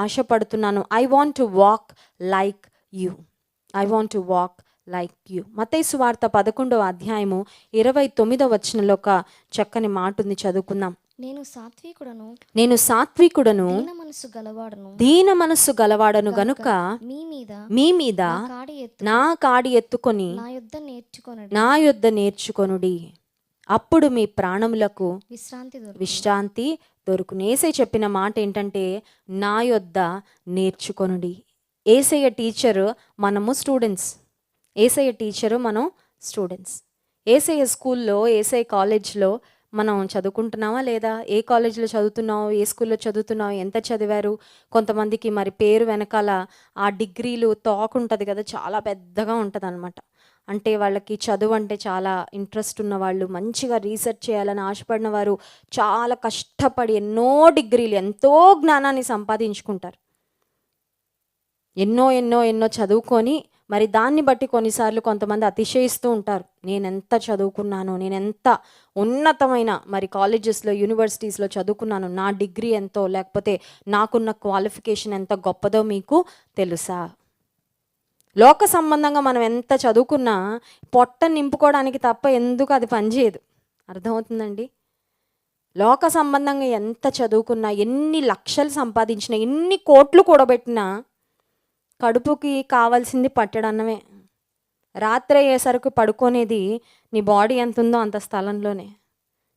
ఆశపడుతున్నాను. I want to walk like you. I want to walk like you. మత్తయి సువార్త 11వ అధ్యాయము 29వ వచనంలో ఒక చక్కని మాట ఉంది, చదువుకుందాం. నేను సాత్వికుడను, దీన మనస్సు గలవాడను గనుక మీ మీద నా కాడి ఎత్తుకొని నా యొద్ద నేర్చుకొనుడి, అప్పుడు మీ ప్రాణములకు విశ్రాంతి దొరుకును. యేసయ్య చెప్పిన మాట ఏంటంటే, నా యొద్ద నేర్చుకొనుడి. యేసయ్య టీచరు, మనము స్టూడెంట్స్. యేసయ్య టీచరు, మనం స్టూడెంట్స్. యేసయ్య స్కూల్లో, యేసయ్య కాలేజ్లో మనం చదువుకుంటున్నావా లేదా? ఏ కాలేజీలో చదువుతున్నావు, ఏ స్కూల్లో చదువుతున్నావు, ఎంత చదివారు? కొంతమందికి మరి పేరు వెనకాల ఆ డిగ్రీలు తోక ఉంటుంది కదా, చాలా పెద్దగా ఉంటుంది అనమాట. అంటే వాళ్ళకి చదువు అంటే చాలా ఇంట్రెస్ట్ ఉన్నవాళ్ళు, మంచిగా రీసెర్చ్ చేయాలని ఆశపడిన వారు చాలా కష్టపడి ఎన్నో డిగ్రీలు, ఎంతో జ్ఞానాన్ని సంపాదించుకుంటారు. ఎన్నో ఎన్నో ఎన్నో చదువుకొని మరి దాన్ని బట్టి కొన్నిసార్లు కొంతమంది అతిశయిస్తూ ఉంటారు, నేనెంత చదువుకున్నాను, నేనెంత ఉన్నతమైన మరి కాలేజెస్లో, యూనివర్సిటీస్లో చదువుకున్నాను, నా డిగ్రీ ఎంతో, లేకపోతే నాకున్న క్వాలిఫికేషన్ ఎంత గొప్పదో మీకు తెలుసా? లోక సంబంధంగా మనం ఎంత చదువుకున్నా పొట్ట నింపుకోవడానికి తప్ప ఎందుకు అది పనిచేయదు. అర్థమవుతుందండి? లోక సంబంధంగా ఎంత చదువుకున్నా, ఎన్ని లక్షలు సంపాదించినా, ఎన్ని కోట్లు కూడబెట్టినా కడుపుకి కావాల్సింది పట్టడన్నమే. రాత్రి అయ్యేసరికి పడుకునేది నీ బాడీ ఎంత ఉందో అంత స్థలంలోనే.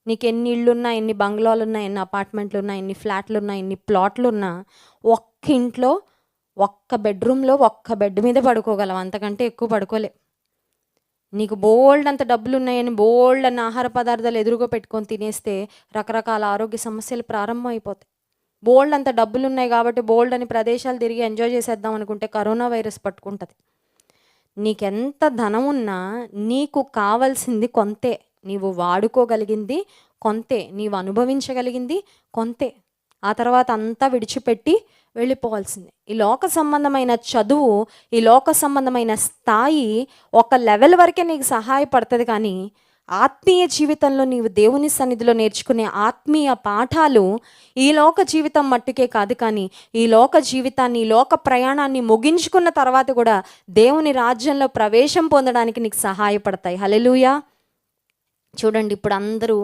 నీకు ఎన్ని ఇళ్ళున్నా, ఎన్ని బంగ్లాలున్నా, ఎన్ని అపార్ట్మెంట్లున్నా, ఎన్ని ఫ్లాట్లున్నా, ఎన్ని ప్లాట్లున్నా, ఒక్క ఇంట్లో ఒక్క బెడ్రూమ్లో ఒక్క బెడ్ మీద పడుకోగలవు, అంతకంటే ఎక్కువ పడుకోలే. నీకు బోల్డ్ అంత డబ్బులు ఉన్నాయని బోల్డ్ అన్న ఆహార పదార్థాలు ఎదురుగా పెట్టుకొని తినేస్తే రకరకాల ఆరోగ్య సమస్యలు ప్రారంభం అయిపోతాయి. బోల్డ్ అంత డబ్బులు ఉన్నాయి కాబట్టి బోల్డ్ అని ప్రదేశాలు తిరిగి ఎంజాయ్ చేసేద్దాం అనుకుంటే కరోనా వైరస్ పట్టుకుంటుంది. నీకెంత ధనం ఉన్నా నీకు కావాల్సింది కొంతే, నీవు వాడుకోగలిగింది కొంతే, నీవు అనుభవించగలిగింది కొంతే. ఆ తర్వాత అంతా విడిచిపెట్టి వెళ్ళిపోవాల్సిందే. ఈ లోక సంబంధమైన చదువు, ఈ లోక సంబంధమైన స్థాయి ఒక లెవెల్ వరకే నీకు సహాయపడుతుంది, కానీ ఆత్మీయ జీవితంలో నీవు దేవుని సన్నిధిలో నేర్చుకునే ఆత్మీయ పాఠాలు ఈ లోక జీవితం మట్టుకే కాదు, కానీ ఈ లోక జీవితాన్ని, ఈ లోక ప్రయాణాన్ని ముగించుకున్న తర్వాత కూడా దేవుని రాజ్యంలో ప్రవేశం పొందడానికి నీకు సహాయపడతాయి. హల్లెలూయా. చూడండి, ఇప్పుడు అందరూ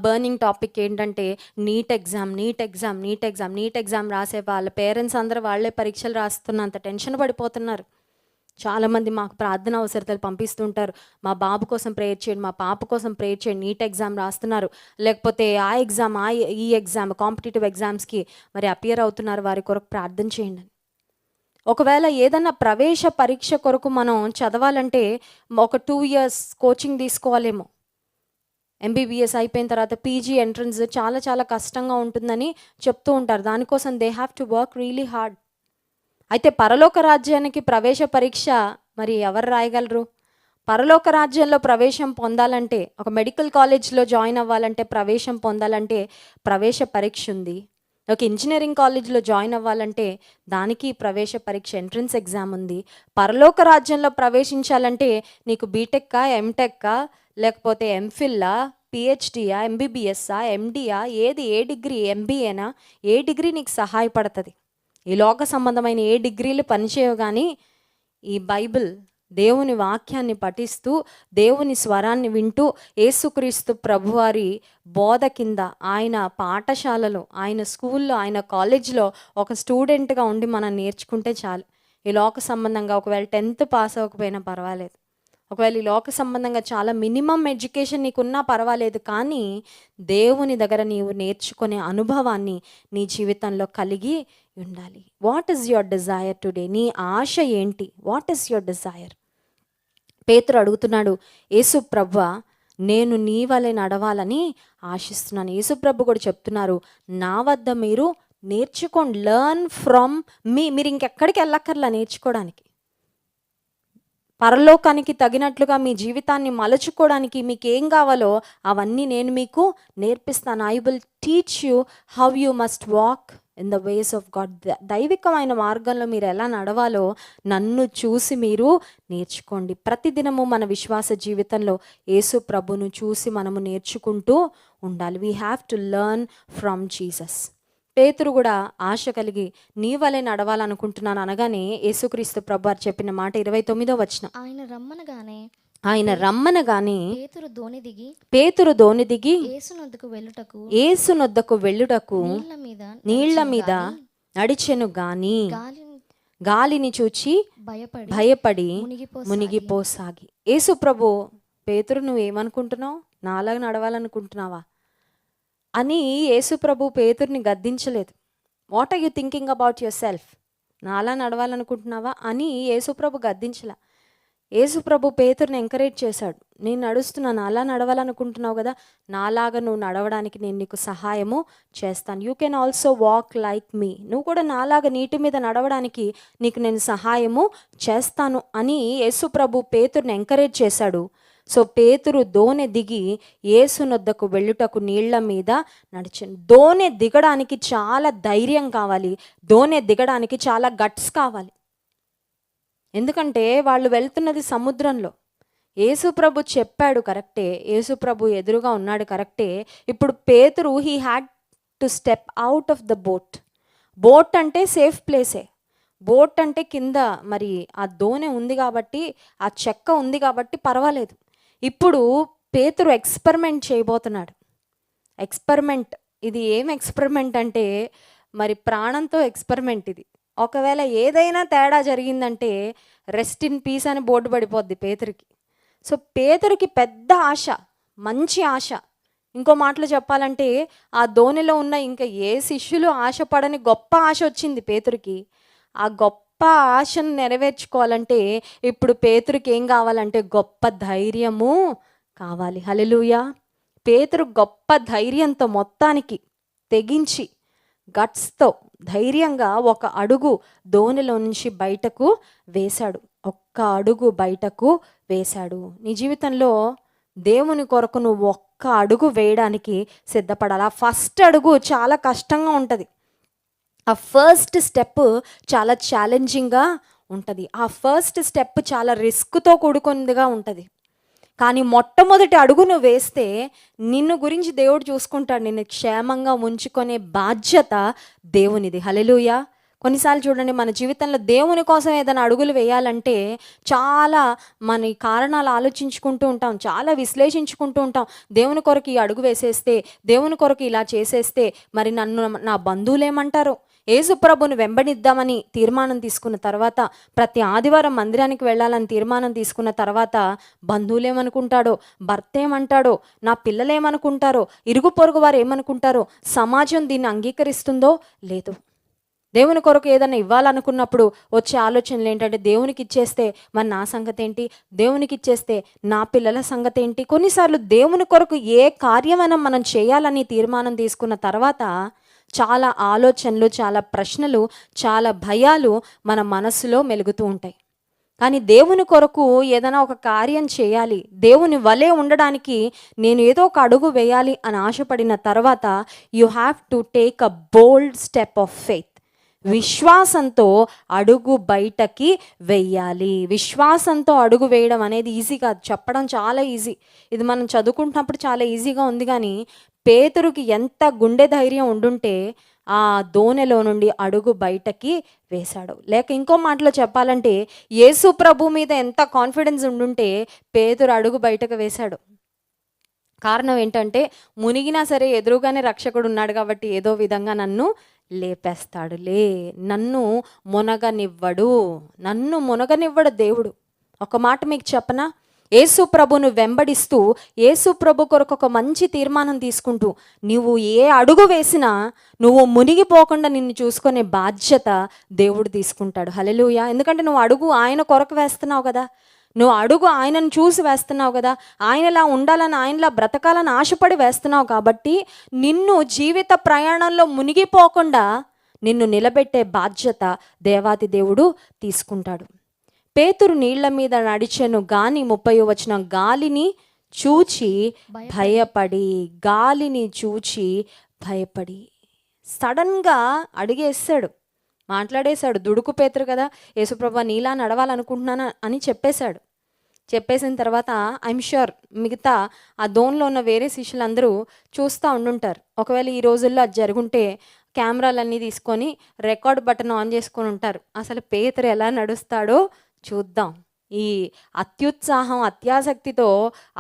బర్నింగ్ టాపిక్ ఏంటంటే నీట్ ఎగ్జామ్ రాసే వాళ్ళ పేరెంట్స్ అందరూ వాళ్ళే పరీక్షలు రాస్తున్నంత టెన్షన్ పడిపోతున్నారు. చాలామంది మాకు ప్రార్థన అవసరతలు పంపిస్తుంటారు, మా బాబు కోసం ప్రేయర్ చేయండి, మా పాప కోసం ప్రేయర్ చేయండి, నీట్ ఎగ్జామ్ రాస్తున్నారు, లేకపోతే ఆ ఎగ్జామ్, ఈ ఎగ్జామ్, కాంపిటేటివ్ ఎగ్జామ్స్కి మరి అపియర్ అవుతున్నారు, వారి కొరకు ప్రార్థన చేయండి. ఒకవేళ ఏదన్నా ప్రవేశ పరీక్ష కొరకు మనం చదవాలంటే ఒక 2 years కోచింగ్ తీసుకోవాలేమో. ఎంబీబీఎస్ అయిపోయిన తర్వాత పీజీ ఎంట్రన్స్ చాలా చాలా కష్టంగా ఉంటుందని చెప్తూ ఉంటారు. దానికోసం they have to work really hard. అయితే పరలోక రాజ్యానికి ప్రవేశ పరీక్ష మరి ఎవరు రాయగలరు? పరలోక రాజ్యంలో ప్రవేశం పొందాలంటే, ఒక మెడికల్ కాలేజ్లో జాయిన్ అవ్వాలంటే, ప్రవేశం పొందాలంటే ప్రవేశ పరీక్ష ఉంది. ఒక ఇంజనీరింగ్ కాలేజ్లో జాయిన్ అవ్వాలంటే దానికి ప్రవేశ పరీక్ష, ఎంట్రన్స్ ఎగ్జామ్ ఉంది. పరలోక రాజ్యంలో ప్రవేశించాలంటే నీకు బీటెక్కా, ఎంటెక్కా, లేకపోతే ఎంఫిల్లా, పిహెచ్డియా, ఎంబీబీఎస్సా, ఎండియా, ఏది, ఏ డిగ్రీ, ఎంబీఏనా, ఏ డిగ్రీ నీకు సహాయపడుతుంది? ఈ లోక సంబంధమైన ఏ డిగ్రీలు పనిచేయవు, కానీ ఈ బైబిల్, దేవుని వాక్యాన్ని పఠిస్తూ దేవుని స్వరాన్ని వింటూ యేసుక్రీస్తు ప్రభువారి బోధ కింద ఆయన పాఠశాలలో, ఆయన స్కూల్లో, ఆయన కాలేజ్లో ఒక స్టూడెంట్గా ఉండి మనం నేర్చుకుంటే చాలు. ఈ లోక సంబంధంగా ఒకవేళ 10th పాస్ అవ్వకపోయినా పర్వాలేదు, ఒకవేళ ఈ లోక సంబంధంగా చాలా మినిమం ఎడ్యుకేషన్ నీకున్నా పర్వాలేదు, కానీ దేవుని దగ్గర నీవు నేర్చుకునే అనుభవాన్ని నీ జీవితంలో కలిగి ఉండాలి. What is your desire today? నీ ఆశ ఏంటి? What is your desire? పేతురు అడుగుతున్నాడు, యేసు ప్రభువా, నేను నీ వలె నడవాలని ఆశిస్తున్నాను. యేసు ప్రభు కూడా చెప్తున్నారు, నా వద్ద మీరు నేర్చుకోండి, లెర్న్ ఫ్రమ్ మీ. మీరు ఇంకెక్కడికి వెళ్ళక్కర్లా నేర్చుకోవడానికి. పరలోకానికి తగినట్లుగా మీ జీవితాన్ని మలుచుకోవడానికి మీకు ఏం కావాలో అవన్నీ నేను మీకు నేర్పిస్తాను. I will teach you how you must walk in the ways of God. దైవికమైన మార్గంలో మీరు ఎలా నడవాలో నన్ను చూసి మీరు నేర్చుకోండి. ప్రతిదినము మన విశ్వాస జీవితంలో యేసు ప్రభును చూసి మనము నేర్చుకుంటూ ఉండాలి. We have to learn from Jesus. పేతురు కూడా ఆశ కలిగి నీ వలె నడవాలనుకుంటున్నాను అనగానే యేసుక్రీస్తు ప్రభువారు చెప్పిన మాట 29వ వచనం, ఆయన రమ్మనగానే పేతురు దోణి దిగి యేసునొద్దకు వెళ్ళుటకు నీళ్ల మీద నడిచెను గాని గాలిని చూచి భయపడి మునిగిపోసాగి. యేసు ప్రభు, పేతురు నువ్వేమనుకుంటున్నావు? నాలాగా నడవాలనుకుంటున్నావా అని యేసు ప్రభు పేతుర్ని గద్దించలేదు. What are you thinking about yourself? నాలా నడవాలనుకుంటున్నావా అని యేసు ప్రభు గద్దించలా. యేసు ప్రభు పేతుర్ని ఎంకరేజ్ చేశాడు. నేను నడుస్తున్నాను, అలా నడవాలనుకుంటున్నావు కదా, నాలాగా నువ్వు నడవడానికి నేను నీకు సహాయము చేస్తాను. You can also walk like me. నువ్వు కూడా నాలాగా నీటి మీద నడవడానికి నీకు నేను సహాయము చేస్తాను అని యేసు ప్రభు పేతుర్ని ఎంకరేజ్ చేశాడు. సో పేతురు దోణి దిగి యేసునొద్దకు వెళ్ళుటకు నీళ్ల మీద నడిచాను. దోణి దిగడానికి చాలా ధైర్యం కావాలి, దోణి దిగడానికి చాలా గట్స్ కావాలి. ఎందుకంటే వాళ్ళు వెళ్తున్నది సముద్రంలో. యేసు ప్రభు చెప్పాడు కరెక్టే, యేసు ప్రభు ఎదురుగా ఉన్నాడు కరెక్టే. ఇప్పుడు పేతురు he had to step out of the boat. Boat అంటే సేఫ్ ప్లేసే. బోట్ అంటే కింద మరి ఆ దోణి ఉంది కాబట్టి, ఆ చెక్క ఉంది కాబట్టి పర్వాలేదు. ఇప్పుడు పేతురు ఎక్స్పెరిమెంట్ చేయబోతున్నాడు. ఎక్స్పెరిమెంట్, ఇది ఏం ఎక్స్పెరిమెంట్ అంటే మరి ప్రాణంతో ఎక్స్పెరిమెంట్ ఇది. ఒకవేళ ఏదైనా తేడా జరిగిందంటే రెస్ట్ ఇన్ పీస్ అని బోర్డు పడిపోద్ది పేతురికి. సో పేతురికి పెద్ద ఆశ, మంచి ఆశ. ఇంకో మాటలో చెప్పాలంటే ఆ దోణిలో ఉన్న ఇంకా ఏ శిష్యులు ఆశపడని గొప్ప ఆశ వచ్చింది పేతురికి. ఆ గొప్ప ఆశను నెరవేర్చుకోవాలంటే ఇప్పుడు పేతురికి ఏం కావాలంటే గొప్ప ధైర్యము కావాలి. హల్లెలూయా. పేతురు గొప్ప ధైర్యంతో మొత్తానికి తెగించి గట్స్తో ధైర్యంగా ఒక అడుగు దోణిలో నుంచి బయటకు వేశాడు. ఒక్క అడుగు బయటకు వేశాడు. నీ జీవితంలో దేవుని కొరకు నువ్వు ఒక్క అడుగు వేయడానికి సిద్ధపడాలి. ఆ ఫస్ట్ అడుగు చాలా కష్టంగా ఉంటుంది. ఆ ఫస్ట్ స్టెప్ చాలా ఛాలెంజింగ్గా ఉంటుంది. ఆ ఫస్ట్ స్టెప్ చాలా రిస్క్తో కూడుకున్నదిగా ఉంటుంది. కానీ మొట్టమొదటి అడుగు నువ్వు వేస్తే నిన్ను గురించి దేవుడు చూసుకుంటాడు. నిన్ను క్షేమంగా ఉంచుకునే బాధ్యత దేవునిది. హల్లెలూయా. కొన్నిసార్లు చూడండి, మన జీవితంలో దేవుని కోసం ఏదైనా అడుగులు వేయాలంటే చాలా మన కారణాలు ఆలోచించుకుంటూ ఉంటాం, చాలా విశ్లేషించుకుంటూ ఉంటాం. దేవుని కొరకు ఈ అడుగు వేసేస్తే, దేవుని కొరకు ఇలా చేసేస్తే మరి నన్ను నా బంధువులు ఏమంటారు? యేసు ప్రభుని వెంబడిద్దామని తీర్మానం తీసుకున్న తర్వాత, ప్రతి ఆదివారం మందిరానికి వెళ్ళాలని తీర్మానం తీసుకున్న తర్వాత బంధువులు ఏమనుకుంటాడో, భర్త ఏమంటాడో, నా పిల్లలు ఏమనుకుంటారో, ఇరుగు పొరుగు వారు ఏమనుకుంటారో, సమాజం దీన్ని అంగీకరిస్తుందో లేదో. దేవుని కొరకు ఏదైనా ఇవ్వాలనుకున్నప్పుడు వచ్చే ఆలోచనలు ఏంటంటే, దేవునికి ఇచ్చేస్తే మరి నా సంగతి ఏంటి, దేవునికి ఇచ్చేస్తే నా పిల్లల సంగతి ఏంటి. కొన్నిసార్లు దేవుని కొరకు ఏ కార్యమైనా మనం చేయాలని తీర్మానం తీసుకున్న తర్వాత చాలా ఆలోచనలు, చాలా ప్రశ్నలు, చాలా భయాలు మన మనసులో మెలుగుతూ ఉంటాయి. కానీ దేవుని కొరకు ఏదైనా ఒక కార్యం చేయాలి, దేవుని వలె ఉండడానికి నేను ఏదో ఒక అడుగు వేయాలి అని ఆశపడిన తర్వాత you have to take a bold step of faith. విశ్వాసంతో అడుగు బయటకి వెయ్యాలి. విశ్వాసంతో అడుగు వేయడం అనేది ఈజీ కాదు, చెప్పడం చాలా ఈజీ. ఇది మనం చదువుకుంటున్నప్పుడు చాలా ఈజీగా ఉంది. కానీ పేతురుకి ఎంత గుండె ధైర్యం ఉండుంటే ఆ దోణిలో నుండి అడుగు బయటకి వేశాడు. లేక ఇంకో మాటలో చెప్పాలంటే యేసు ప్రభు మీద ఎంత కాన్ఫిడెన్స్ ఉండుంటే పేతురు అడుగు బయటకు వేశాడు. కారణం ఏంటంటే మునిగినా సరే ఎదురుగానే రక్షకుడు ఉన్నాడు కాబట్టి ఏదో విధంగా నన్ను లేపేస్తాడులే, నన్ను మునగనివ్వడు దేవుడు. ఒక మాట మీకు చెప్పనా, యేసు ప్రభును వెంబడిస్తూ యేసు ప్రభు కొరకు ఒక మంచి తీర్మానం తీసుకుంటూ నువ్వు ఏ అడుగు వేసినా నువ్వు మునిగిపోకుండా నిన్ను చూసుకునే బాధ్యత దేవుడు తీసుకుంటాడు. హల్లెలూయా. ఎందుకంటే నువ్వు అడుగు ఆయన కొరకు వేస్తున్నావు కదా, నువ్వు అడుగు ఆయనను చూసి వేస్తున్నావు కదా, ఆయనలా ఉండాలని ఆయనలా బ్రతకాలని ఆశపడి వేస్తున్నావు కాబట్టి నిన్ను జీవిత ప్రయాణంలో మునిగిపోకుండా నిన్ను నిలబెట్టే బాధ్యత దేవాతి దేవుడు తీసుకుంటాడు. పేతురు నీళ్ల మీద నడిచెను గాని 30వ వచనం, గాలిని చూచి భయపడి సడన్గా అడిగేస్తాడు, మాట్లాడేశాడు. దుడుకు పేతురు కదా, యేసుప్రభు నీలా నడవాలనుకుంటున్నాను అని చెప్పేసిన తర్వాత ఐఎమ్ ష్యూర్ మిగతా ఆ దోన్లో ఉన్న వేరే శిష్యులందరూ చూస్తూ ఉండుంటారు. ఒకవేళ ఈ రోజుల్లో అది జరుగుంటే కెమెరాలన్నీ తీసుకొని రికార్డ్ బటన్ ఆన్ చేసుకొని ఉంటారు. అసలు పేతురు ఎలా నడుస్తాడో చూద్దాం. ఈ అత్యుత్సాహం అత్యాసక్తితో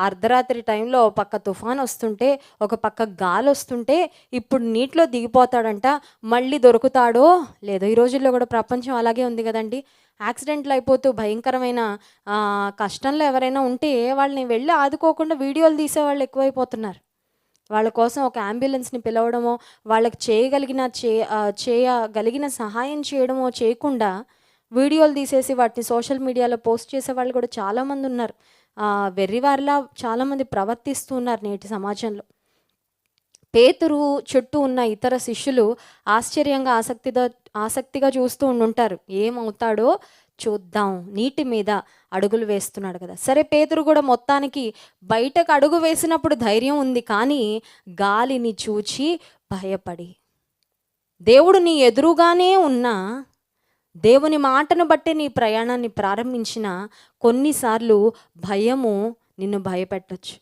అర్ధరాత్రి టైంలో ఒక పక్క తుఫాన్ వస్తుంటే ఒక పక్క గాలి వస్తుంటే ఇప్పుడు నీటిలో దిగిపోతాడంట, మళ్ళీ దొరుకుతాడో లేదో. ఈ రోజుల్లో కూడా ప్రపంచం అలాగే ఉంది కదండి. యాక్సిడెంట్లు అయిపోతూ భయంకరమైన కష్టంలో ఎవరైనా ఉంటే వాళ్ళని వెళ్ళి ఆదుకోకుండా వీడియోలు తీసేవాళ్ళు ఎక్కువైపోతున్నారు. వాళ్ళ కోసం ఒక అంబులెన్స్ని పిలవడమో వాళ్ళకి చేయగలిగిన సహాయం చేయడమో చేయకుండా వీడియోలు తీసేసి వాటిని సోషల్ మీడియాలో పోస్ట్ చేసే వాళ్ళు కూడా చాలామంది ఉన్నారు. వెర్రివారిలా చాలామంది ప్రవర్తిస్తూ ఉన్నారు నేటి సమాజంలో. పేతురు చుట్టూ ఉన్న ఇతర శిష్యులు ఆశ్చర్యంగా ఆసక్తిగా చూస్తూ ఉండుంటారు. ఏమవుతాడో చూద్దాం, నీటి మీద అడుగులు వేస్తున్నాడు కదా. సరే, పేతురు కూడా మొత్తానికి బయటకు అడుగు వేసినప్పుడు ధైర్యం ఉంది, కానీ గాలిని చూచి భయపడి. దేవుడు నీ ఎదురుగానే ఉన్నా, దేవుని మాటను బట్టి నీ ప్రయాణాన్ని ప్రారంభించిన కొన్నిసార్లు భయము నిన్ను భయపెట్టచ్చు.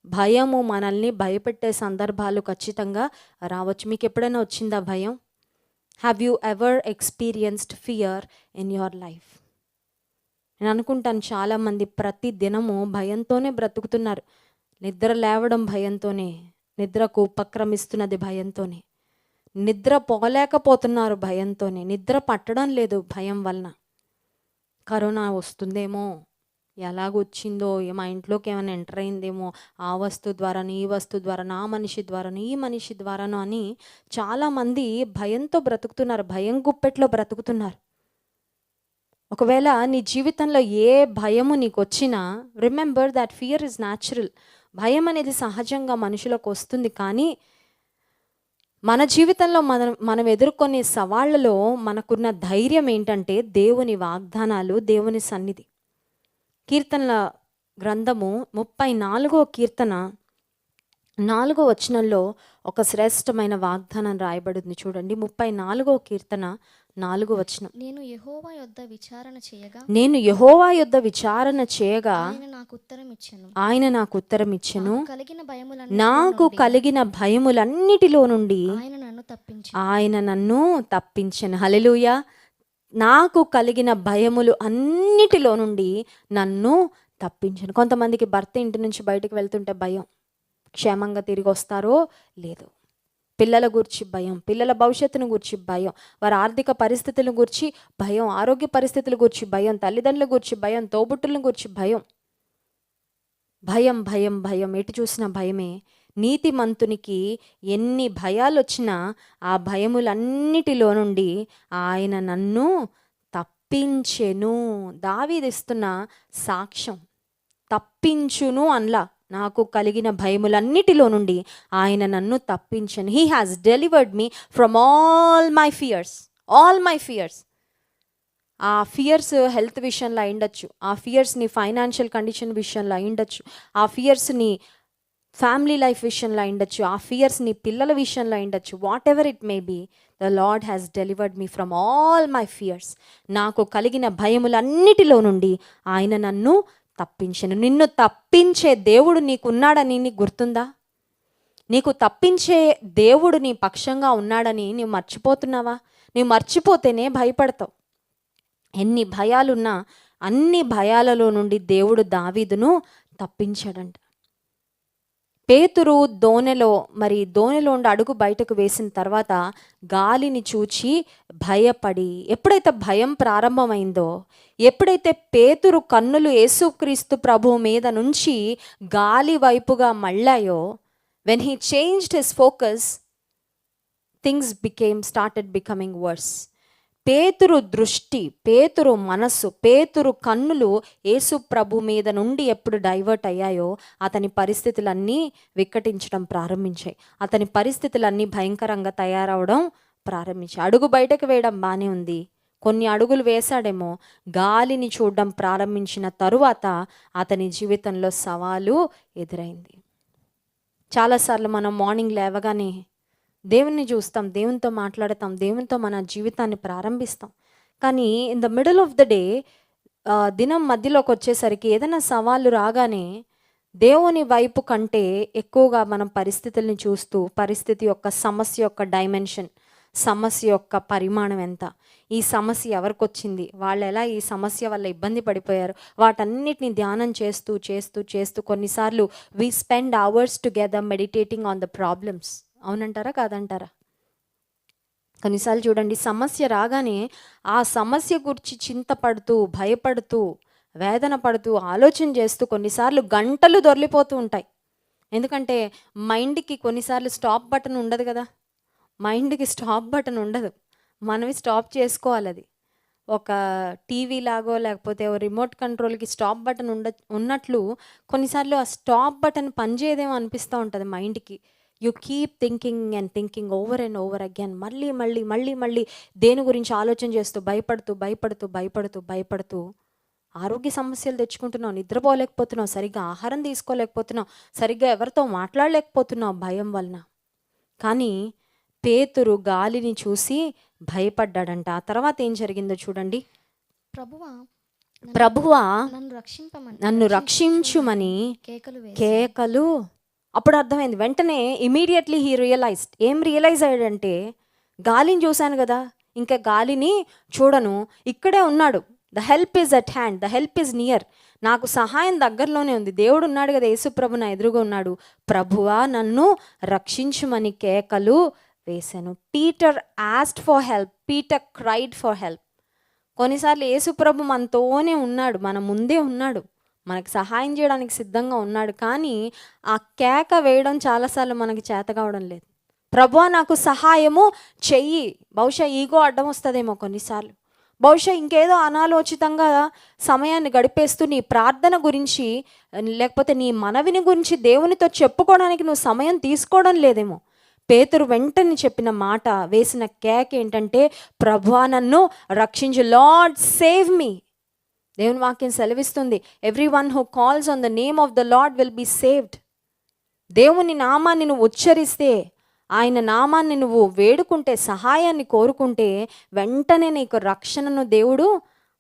భయము మనల్ని భయపెట్టే సందర్భాలు ఖచ్చితంగా రావచ్చు. మీకు ఎప్పుడైనా వచ్చిందా భయం? Have you ever experienced fear in your life? నేను అనుకుంటాను చాలామంది ప్రతి దినము భయంతోనే బ్రతుకుతున్నారు. నిద్ర లేవడం భయంతోనే, నిద్రకు ఉపక్రమిస్తున్నది భయంతోనే, నిద్ర పోలేకపోతున్నారు భయంతోనే, నిద్ర పట్టడం లేదు భయం వలన. కరోనా వస్తుందేమో, ఎలాగొచ్చిందో, మా ఇంట్లోకి ఏమైనా ఎంటర్ అయిందేమో, ఆ వస్తువు ద్వారాను ఈ వస్తువు ద్వారాను, ఆ మనిషి ద్వారాను ఈ మనిషి ద్వారాను అని చాలామంది భయంతో బ్రతుకుతున్నారు, భయం గుప్పెట్లో బ్రతుకుతున్నారు. ఒకవేళ నీ జీవితంలో ఏ భయము నీకు వచ్చినా, remember that fear is natural. భయం అనేది సహజంగా మనుషులకు వస్తుంది, కానీ మన జీవితంలో మనం ఎదుర్కొనే సవాళ్లలో మనకున్న ధైర్యం ఏంటంటే దేవుని వాగ్దానాలు, దేవుని సన్నిధి. కీర్తనల గ్రంథము 34వ కీర్తన 4వ వచనంలో ఒక శ్రేష్టమైన వాగ్దానం రాయబడింది. చూడండి, 34వ కీర్తన 4వ వచనం. నేను యెహోవా యొద్ద విచారణ చేయగా ఆయన నాకు ఉత్తరం ఇచ్చెను. నాకు కలిగిన భయములన్నిటిలో నుండి ఆయన నన్ను తప్పించెను. హల్లెలూయా. నాకు కలిగిన భయములు అన్నిటిలో నుండి నన్ను తప్పించను. కొంతమందికి భర్త ఇంటి నుంచి బయటకు వెళ్తుంటే భయం, క్షేమంగా తిరిగి వస్తారో లేదో. పిల్లల గురించి భయం, పిల్లల భవిష్యత్తును గురించి భయం, వారి ఆర్థిక పరిస్థితుల గురించి భయం, ఆరోగ్య పరిస్థితుల గురించి భయం, తల్లిదండ్రుల గురించి భయం, తోబుట్టుల గురించి భయం. భయం భయం భయం, ఎటు చూసిన భయమే. నీతిమంతునికి ఎన్ని భయాలు వచ్చినా ఆ భయములన్నిటిలో నుండి ఆయన నన్ను తప్పించెను. దావీదిస్తున్న సాక్ష్యం, తప్పించును అన్లా, నాకు కలిగిన భయములన్నిటిలో నుండి ఆయన నన్ను తప్పించెను. He has delivered me from all my fears. ఆ ఫియర్స్ హెల్త్ విషయంలో అయిండొచ్చు, ఆ ఫియర్స్ని ఫైనాన్షియల్ కండిషన్ విషయంలో అయిండొచ్చు, ఆ ఫియర్స్ని ఫ్యామిలీ లైఫ్ విషయంలో అయిండొచ్చు, ఆ ఫియర్స్ని పిల్లల విషయంలో అయిండొచ్చు. Whatever it may be, the lord has delivered me from all my fears. నాకు కలిగిన భయములన్నిటిలో నుండి ఆయన నన్ను తప్పించెను. నిన్ను తప్పించే దేవుడు నీకున్నాడని నీకు గుర్తుందా? నీకు తప్పించే దేవుడు నీ పక్షంగా ఉన్నాడని నీవు మర్చిపోతున్నావా? నీవు మర్చిపోతేనే భయపడతావు. ఎన్ని భయాలున్నా అన్ని భయాలలో నుండి దేవుడు దావీదును తప్పించాడంట. పేతురు దోణిలో ఉండి అడుగు బయటకు వేసిన తర్వాత గాలిని చూచి భయపడి, ఎప్పుడైతే భయం ప్రారంభమైందో, ఎప్పుడైతే పేతురు కన్నులు యేసుక్రీస్తు ప్రభువు మీద నుంచి గాలి వైపుగా మళ్ళాయో, when he changed his focus, things started becoming worse. పేతురు దృష్టి, పేతురు మనస్సు, పేతురు కన్నులు యేసు ప్రభు మీద నుండి ఎప్పుడు డైవర్ట్ అయ్యాయో అతని పరిస్థితులన్నీ వికటించడం ప్రారంభించాయి. అతని పరిస్థితులన్నీ భయంకరంగా తయారవడం ప్రారంభించాయి. అడుగు బయటకు వేయడం బాగానే ఉంది, కొన్ని అడుగులు వేశాడేమో, గాలిని చూడడం ప్రారంభించిన తరువాత అతని జీవితంలో సవాలు ఎదురైంది. చాలాసార్లు మనం మార్నింగ్ లేవగానే దేవుణ్ణి చూస్తాం, దేవునితో మాట్లాడతాం, దేవునితో మన జీవితాన్ని ప్రారంభిస్తాం. కానీ in the middle of the day, దినం మధ్యలోకి వచ్చేసరికి ఏదైనా సవాళ్ళు రాగానే దేవుని వైపు కంటే ఎక్కువగా మనం పరిస్థితుల్ని చూస్తూ, పరిస్థితి యొక్క సమస్య యొక్క డైమెన్షన్, సమస్య యొక్క పరిమాణం ఎంత, ఈ సమస్య ఎవరికి వచ్చింది, వాళ్ళు ఎలా ఈ సమస్య వల్ల ఇబ్బంది పడిపోయారు, వాటన్నిటిని ధ్యానం చేస్తూ చేస్తూ చేస్తూ కొన్నిసార్లు we spend hours together meditating on the problems. అవునంటారా కాదంటారా? కొన్నిసార్లు చూడండి, సమస్య రాగానే ఆ సమస్య గురించి చింతపడుతూ, భయపడుతూ, వేదన పడుతూ, ఆలోచన చేస్తూ కొన్నిసార్లు గంటలు దొర్లిపోతూ ఉంటాయి. ఎందుకంటే మైండ్కి కొన్నిసార్లు స్టాప్ బటన్ ఉండదు కదా. మైండ్కి స్టాప్ బటన్ ఉండదు, మనవి స్టాప్ చేసుకోవాలి. అది ఒక టీవీ లాగో లేకపోతే రిమోట్ కంట్రోల్కి స్టాప్ బటన్ ఉన్నట్లు కొన్నిసార్లు ఆ స్టాప్ బటన్ పనిచేయదేమో అనిపిస్తూ ఉంటుంది మైండ్కి. You keep thinking and thinking over and over again, మళ్ళీ మళ్ళీ మళ్ళీ మళ్ళీ దేని గురించి ఆలోచన చేస్తూ భయపడుతూ భయపడుతూ భయపడుతూ భయపడుతూ ఆరోగ్య సమస్యలు తెచ్చుకుంటున్నావు, నిద్రపోలేకపోతున్నావు, సరిగ్గా ఆహారం తీసుకోలేకపోతున్నావు, సరిగ్గా ఎవరితో మాట్లాడలేకపోతున్నావు భయం వలన. కానీ పేతురు గాలిని చూసి భయపడ్డాడంట. ఆ తర్వాత ఏం జరిగిందో చూడండి. ప్రభువా నన్ను రక్షించుమని కేకలు. అప్పుడు అర్థమైంది, వెంటనే ఇమీడియట్లీ హీ రియలైజ్డ్. ఏం రియలైజ్ అయ్యాడంటే, గాలిని చూశాను కదా, ఇంకా గాలిని చూడను, ఇక్కడే ఉన్నాడు. The help is at hand, the help is near. నాకు సహాయం దగ్గరలోనే ఉంది. దేవుడు ఉన్నాడు కదా, యేసుప్రభు నా ఎదురుగా ఉన్నాడు. ప్రభువా నన్ను రక్షించుమని కేకలు వేశాను. Peter asked for help, Peter cried for help. కొన్నిసార్లు యేసుప్రభు మనతోనే ఉన్నాడు, మన ముందే ఉన్నాడు, మనకు సహాయం చేయడానికి సిద్ధంగా ఉన్నాడు. కానీ ఆ కేక వేయడం చాలాసార్లు మనకి చేత కావడం లేదు. ప్రభువా నాకు సహాయము చెయ్యి. బహుశా ఈగో అడ్డం వస్తుందేమో కొన్నిసార్లు, బహుశా ఇంకేదో అనాలోచితంగా సమయాన్ని గడిపేస్తూ నీ ప్రార్థన గురించి లేకపోతే నీ మనవిని గురించి దేవునితో చెప్పుకోవడానికి నువ్వు సమయం తీసుకోవడం లేదేమో. పేతురు వెంటనే చెప్పిన మాట, వేసిన కేక ఏంటంటే, ప్రభువా నన్ను రక్షించు, లార్డ్ సేవ్ మీ. దేవుని వాక్యం సెలవిస్తుంది, everyone who calls on the name of the Lord will be saved. దేవుని నామాన్ని నువ్వు ఉచ్చరిస్తే, ఆయన నామాన్ని నువ్వు వేడుకుంటే, సహాయాన్ని కోరుకుంటే వెంటనే నీకు రక్షణను దేవుడు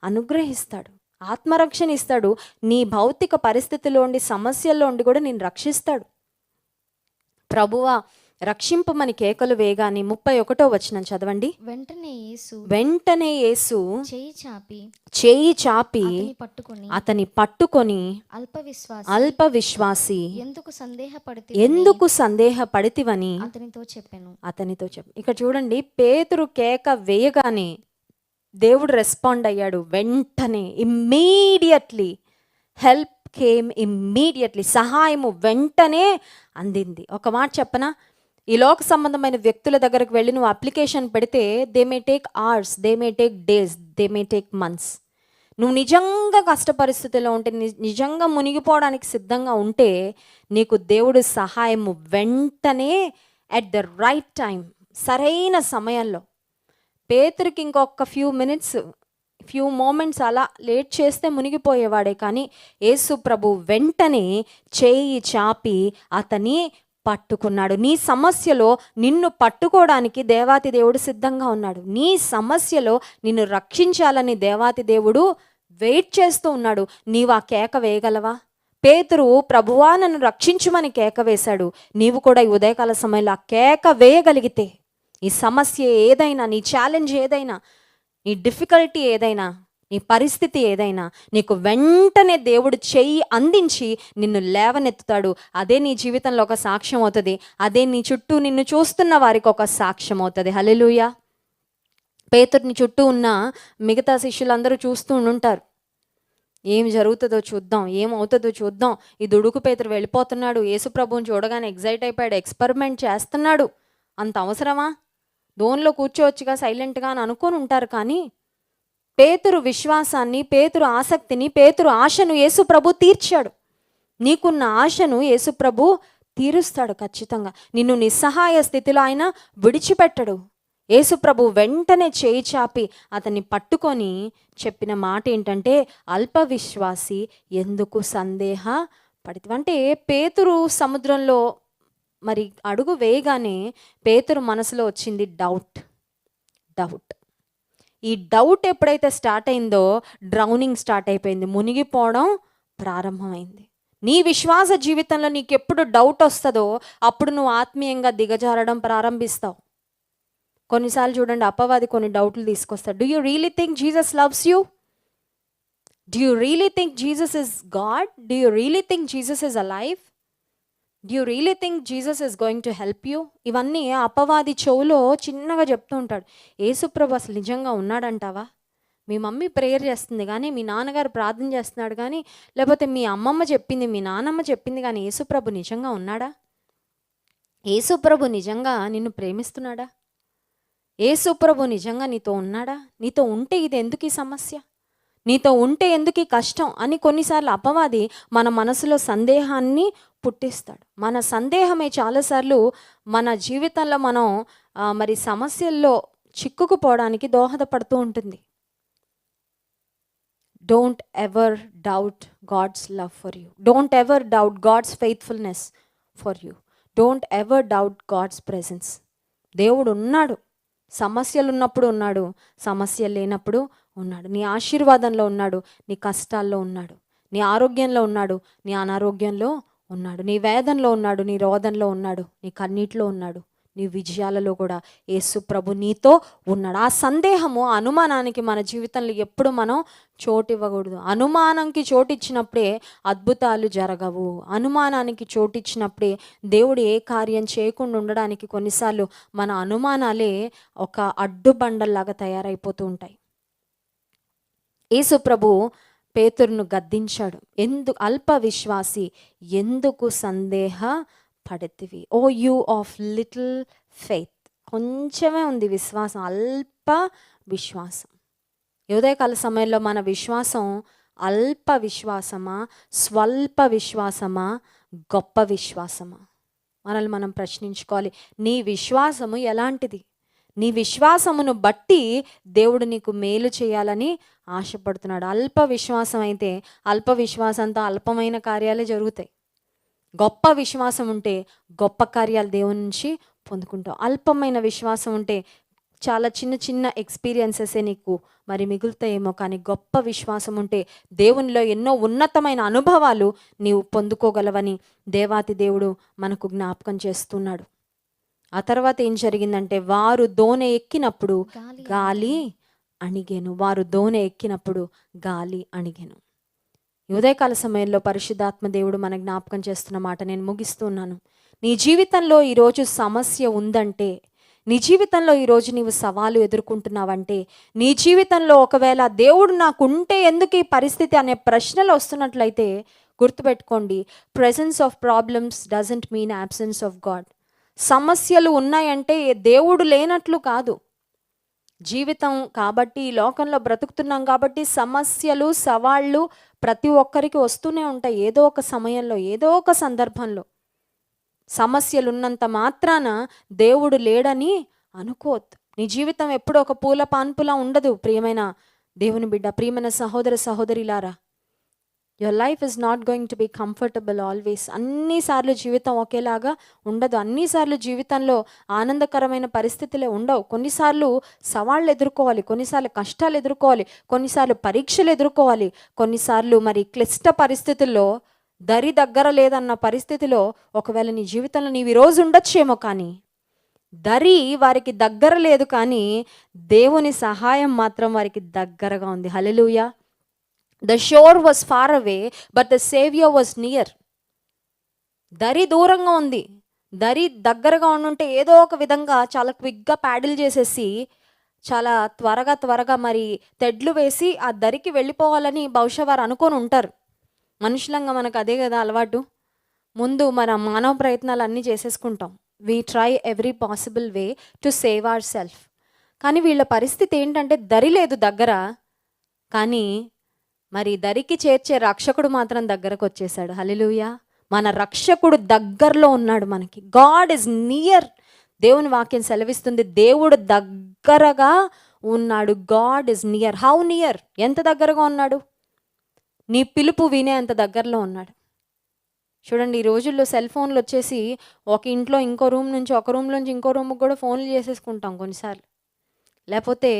అనుగ్రహిస్తాడు, ఆత్మరక్షణ ఇస్తాడు. నీ భౌతిక పరిస్థితిలో ఉండి, సమస్యల్లో ఉండి కూడా నేను రక్షిస్తాడు. ప్రభువా రక్షింపమని కేకలు వేగాని 31వ వచనం చదవండి. వెంటనే యేసు చేయి చాపి అతని పట్టుకొని అల్ప విశ్వాసి ఎందుకు సందేహపడితివని అతనితో చెప్పు. ఇక్కడ చూడండి, పేతురు కేక వేయగానే దేవుడు రెస్పాండ్ అయ్యాడు వెంటనే. Immediately help came immediately. సహాయము వెంటనే అందింది. ఒక మాట చెప్పనా, ఈ లోక సంబంధమైన వ్యక్తుల దగ్గరకు వెళ్ళి నువ్వు అప్లికేషన్ పెడితే they may take hours, they may take days, they may take months. నువ్వు నిజంగా కష్ట పరిస్థితిలో ఉంటే, నిజంగా మునిగిపోవడానికి సిద్ధంగా ఉంటే, నీకు దేవుడు సహాయము వెంటనే అట్ ద రైట్ టైం, సరైన సమయంలో. పేతురికి ఇంకొక ఫ్యూ మూమెంట్స్ అలా లేట్ చేస్తే మునిగిపోయేవాడే. కానీ యేసు ప్రభు వెంటనే చేయి చాపి అతని పట్టుకున్నాడు. నీ సమస్యలో నిన్ను పట్టుకోవడానికి దేవాతి దేవుడు సిద్ధంగా ఉన్నాడు. నీ సమస్యలో నిన్ను రక్షించాలని దేవాతి దేవుడు వెయిట్ చేస్తూ ఉన్నాడు. నీవు ఆ కేక వేయగలవా? పేతురు ప్రభువా నన్ను రక్షించుమని కేక వేశాడు. నీవు కూడా ఈ ఉదయకాల సమయంలో ఆ కేక వేయగలిగితే, ఈ సమస్య ఏదైనా, నీ ఛాలెంజ్ ఏదైనా, నీ డిఫికల్టీ ఏదైనా, నీ పరిస్థితి ఏదైనా, నీకు వెంటనే దేవుడు చెయ్యి అందించి నిన్ను లేవనెత్తుతాడు. అదే నీ జీవితంలో ఒక సాక్ష్యం అవుతుంది. అదే నీ చుట్టూ నిన్ను చూస్తున్న వారికి ఒక సాక్ష్యం అవుతుంది. హల్లెలూయా. పేతురుని చుట్టూ ఉన్న మిగతా శిష్యులందరూ చూస్తూ ఉంటారు. ఏం జరుగుతుందో చూద్దాం, ఏమవుతుందో చూద్దాం. ఈ దుడుకు పేతురు వెళ్ళిపోతున్నాడు, యేసుప్రభువుని చూడగానే ఎగ్జైట్ అయిపోయాడు, ఎక్స్పెరిమెంట్ చేస్తున్నాడు. అంత అవసరమా? దోన్లో కూర్చోవచ్చుగా సైలెంట్గా అని అనుకొని ఉంటారు. కానీ పేతురు విశ్వాసాన్ని, పేతురు ఆసక్తిని, పేతురు ఆశను యేసుప్రభు తీర్చాడు. నీకున్న ఆశను యేసుప్రభు తీరుస్తాడు ఖచ్చితంగా. నిన్ను నిస్సహాయ స్థితిలో ఆయన విడిచిపెట్టడు. యేసుప్రభు వెంటనే చేయి చాపి అతన్ని పట్టుకొని చెప్పిన మాట ఏంటంటే, అల్ప విశ్వాసి ఎందుకు సందేహ పడితే. అంటే పేతురు సముద్రంలో మరి అడుగు వేయగానే పేతురు మనసులో వచ్చింది డౌట్. ఈ డౌట్ ఎప్పుడైతే స్టార్ట్ అయిందో డ్రౌనింగ్ స్టార్ట్ అయిపోయింది, మునిగిపోవడం ప్రారంభమైంది. నీ విశ్వాస జీవితంలో నీకు ఎప్పుడు డౌట్ వస్తుందో అప్పుడు నువ్వు ఆత్మీయంగా దిగజారడం ప్రారంభిస్తావు. కొన్నిసార్లు చూడండి, అపవాది కొన్ని డౌట్లు తీసుకొస్తాడు. Do you really think Jesus loves you? Do you really think Jesus is God? Do you really think Jesus is alive? Do you really think Jesus is going to help you? ఇవన్నీ అపవాది చెవులో చిన్నగా చెప్తూ ఉంటాడు. యేసుప్రభు అసలు నిజంగా ఉన్నాడంటావా? మీ mummy prayer చేస్తుంది కానీ, మీ నాన్నగారు ప్రార్థన చేస్తున్నాడు కానీ, లేకపోతే మీ అమ్మమ్మ చెప్పింది, మీ నాన్నమ్మ చెప్పింది కానీ యేసుప్రభు నిజంగా ఉన్నాడా? యేసుప్రభు నిజంగా నిన్ను ప్రేమిస్తున్నాడా? యేసుప్రభు నిజంగా నీతో ఉన్నాడా? నీతో ఉంటే ఇది ఎందుకు ఈ సమస్య, నీతో ఉంటే ఎందుకు ఈ కష్టం అని కొన్నిసార్లు అపవాది మన మనసులో సందేహాన్ని పుట్టిస్తాడు. మన సందేహమే చాలాసార్లు మన జీవితంలో మనం మరి సమస్యల్లో చిక్కుకుపోవడానికి దోహదపడుతూ ఉంటుంది. Don't ever doubt God's love for you. Don't ever doubt God's faithfulness for you. Don't ever doubt God's presence. దేవుడు ఉన్నాడు. సమస్యలు ఉన్నప్పుడు ఉన్నాడు, సమస్యలు లేనప్పుడు ఉన్నాడు. నీ ఆశీర్వాదంలో ఉన్నాడు, నీ కష్టాల్లో ఉన్నాడు. నీ ఆరోగ్యంలో ఉన్నాడు, నీ అనారోగ్యంలో ఉన్నాడు. నీ వేదనలో ఉన్నాడు, నీ రోదనలో ఉన్నాడు, నీ కన్నీటిలో ఉన్నాడు, నీ విజయాలలో కూడా యేసు ప్రభు నీతో ఉన్నాడు. ఆ సందేహము, అనుమానానికి మన జీవితంలో ఎప్పుడు మనం చోటు ఇవ్వకూడదు. అనుమానానికి చోటు ఇచ్చినప్పుడే అద్భుతాలు జరగవు. అనుమానానికి చోటు ఇచ్చినప్పుడే దేవుడు ఏ కార్యం చేయకుండా ఉండడానికి కొన్నిసార్లు మన అనుమానాలే ఒక అడ్డుబండల్లాగా తయారైపోతూ ఉంటాయి. యేసు ప్రభు పేతురును గద్దించాడు. అల్ప విశ్వాసి ఎందుకు సందేహ పడితివి, ఓ యూ ఆఫ్ లిటిల్ ఫెయిత్. కొంచెమే ఉంది విశ్వాసం, అల్ప విశ్వాసం. ఉదయకాల సమయంలో మన విశ్వాసం అల్ప విశ్వాసమా, స్వల్ప విశ్వాసమా, గొప్ప విశ్వాసమా? మనల్ని మనం ప్రశ్నించుకోవాలి. నీ విశ్వాసము ఎలాంటిది? నీ విశ్వాసమును బట్టి దేవుడు నీకు మేలు చేయాలని ఆశపడుతున్నాడు. అల్ప విశ్వాసం అయితే అల్ప విశ్వాసంతో అల్పమైన కార్యాలే జరుగుతాయి. గొప్ప విశ్వాసం ఉంటే గొప్ప కార్యాలు దేవుని నుంచి పొందుకుంటావు. అల్పమైన విశ్వాసం ఉంటే చాలా చిన్న చిన్న ఎక్స్పీరియన్సెసే నీకు మరి మిగులుతాయేమో, కానీ గొప్ప విశ్వాసం ఉంటే దేవునిలో ఎన్నో ఉన్నతమైన అనుభవాలు నీవు పొందుకోగలవని దేవాతి దేవుడు మనకు జ్ఞాపకం చేస్తున్నాడు. ఆ తర్వాత ఏం జరిగిందంటే, వారు దోణి ఎక్కినప్పుడు గాలి అణిగెను. వారు దోణి ఎక్కినప్పుడు గాలి అణిగెను. ఉదయకాల సమయంలో పరిశుద్ధాత్మ దేవుడు మన జ్ఞాపకం చేస్తున్న మాట నేను ముగిస్తున్నాను. నీ జీవితంలో ఈరోజు సమస్య ఉందంటే, నీ జీవితంలో ఈరోజు నీవు సవాలు ఎదుర్కొంటున్నావంటే, నీ జీవితంలో ఒకవేళ దేవుడు నాకుంటే ఎందుకు ఈ పరిస్థితి అనే ప్రశ్నలు వస్తున్నట్లయితే గుర్తుపెట్టుకోండి, presence of problems doesn't mean absence of God. సమస్యలు ఉన్నాయంటే దేవుడు లేనట్లు కాదు. జీవితం కాబట్టి, ఈ లోకంలో బ్రతుకుతున్నాం కాబట్టి సమస్యలు, సవాళ్ళు ప్రతి ఒక్కరికి వస్తూనే ఉంటాయి. ఏదో ఒక సమయంలో, ఏదో ఒక సందర్భంలో. సమస్యలు ఉన్నంత మాత్రాన దేవుడు లేడని అనుకోవద్దు. నీ జీవితం ఎప్పుడు ఒక పూల పాన్పులా ఉండదు. ప్రియమైన దేవుని బిడ్డ, ప్రియమైన సహోదర సహోదరిలారా, your life is not going to be comfortable always. అన్నిసార్లు జీవితం ఒకేలాగా ఉండదు. అన్నిసార్లు జీవితంలో ఆనందకరమైన పరిస్థితులే ఉండవు. కొన్నిసార్లు సవాళ్ళు ఎదుర్కోవాలి, కొన్నిసార్లు కష్టాలు ఎదుర్కోవాలి, కొన్నిసార్లు పరీక్షలు ఎదుర్కోవాలి, కొన్నిసార్లు మరి క్లిష్ట పరిస్థితుల్లో దరి దగ్గర లేదన్న పరిస్థితిలో ఒకవేళ నీ జీవితంలో నీవు ఈరోజు ఉండొచ్చేమో, కానీ దరి వారికి దగ్గర లేదు, కానీ దేవుని సహాయం మాత్రం వారికి దగ్గరగా ఉంది. Hallelujah. The shore was far away but the saviour was near. దరి దూరంగా ఉంది, దరి దగ్గరగా ఉండుంటే ఏదో ఒక విధంగా చాలా క్విక్గా ప్యాడిల్ చేసేసి చాలా త్వరగా మరి తెడ్లు వేసి ఆ దరికి వెళ్ళిపోవాలని బహుశా వారు అనుకొని ఉంటారు. మనుషులంగా మనకు అదే కదా అలవాటు. ముందు మన మానవ ప్రయత్నాలు అన్నీ చేసేసుకుంటాం. We try every possible way to save ourself. కానీ వీళ్ళ పరిస్థితి ఏంటంటే దరి లేదు దగ్గర, కానీ మరి దరికి చేర్చే రక్షకుడు మాత్రం దగ్గరకు వచ్చేసాడు. హల్లెలూయా. మన రక్షకుడు దగ్గరలో ఉన్నాడు మనకి. God is near. దేవుని వాక్యం సెలవిస్తుంది, దేవుడు దగ్గరగా ఉన్నాడు. God is near. How near? ఎంత దగ్గరగా ఉన్నాడు? నీ పిలుపు వినే అంత దగ్గరలో ఉన్నాడు. చూడండి, ఈ రోజుల్లో సెల్ ఫోన్లు వచ్చేసి ఒక ఇంట్లో ఇంకో రూమ్ నుంచి, ఒక రూమ్ నుంచి ఇంకో రూమ్కి కూడా ఫోన్లు చేసేసుకుంటాం కొన్నిసార్లు. లేకపోతే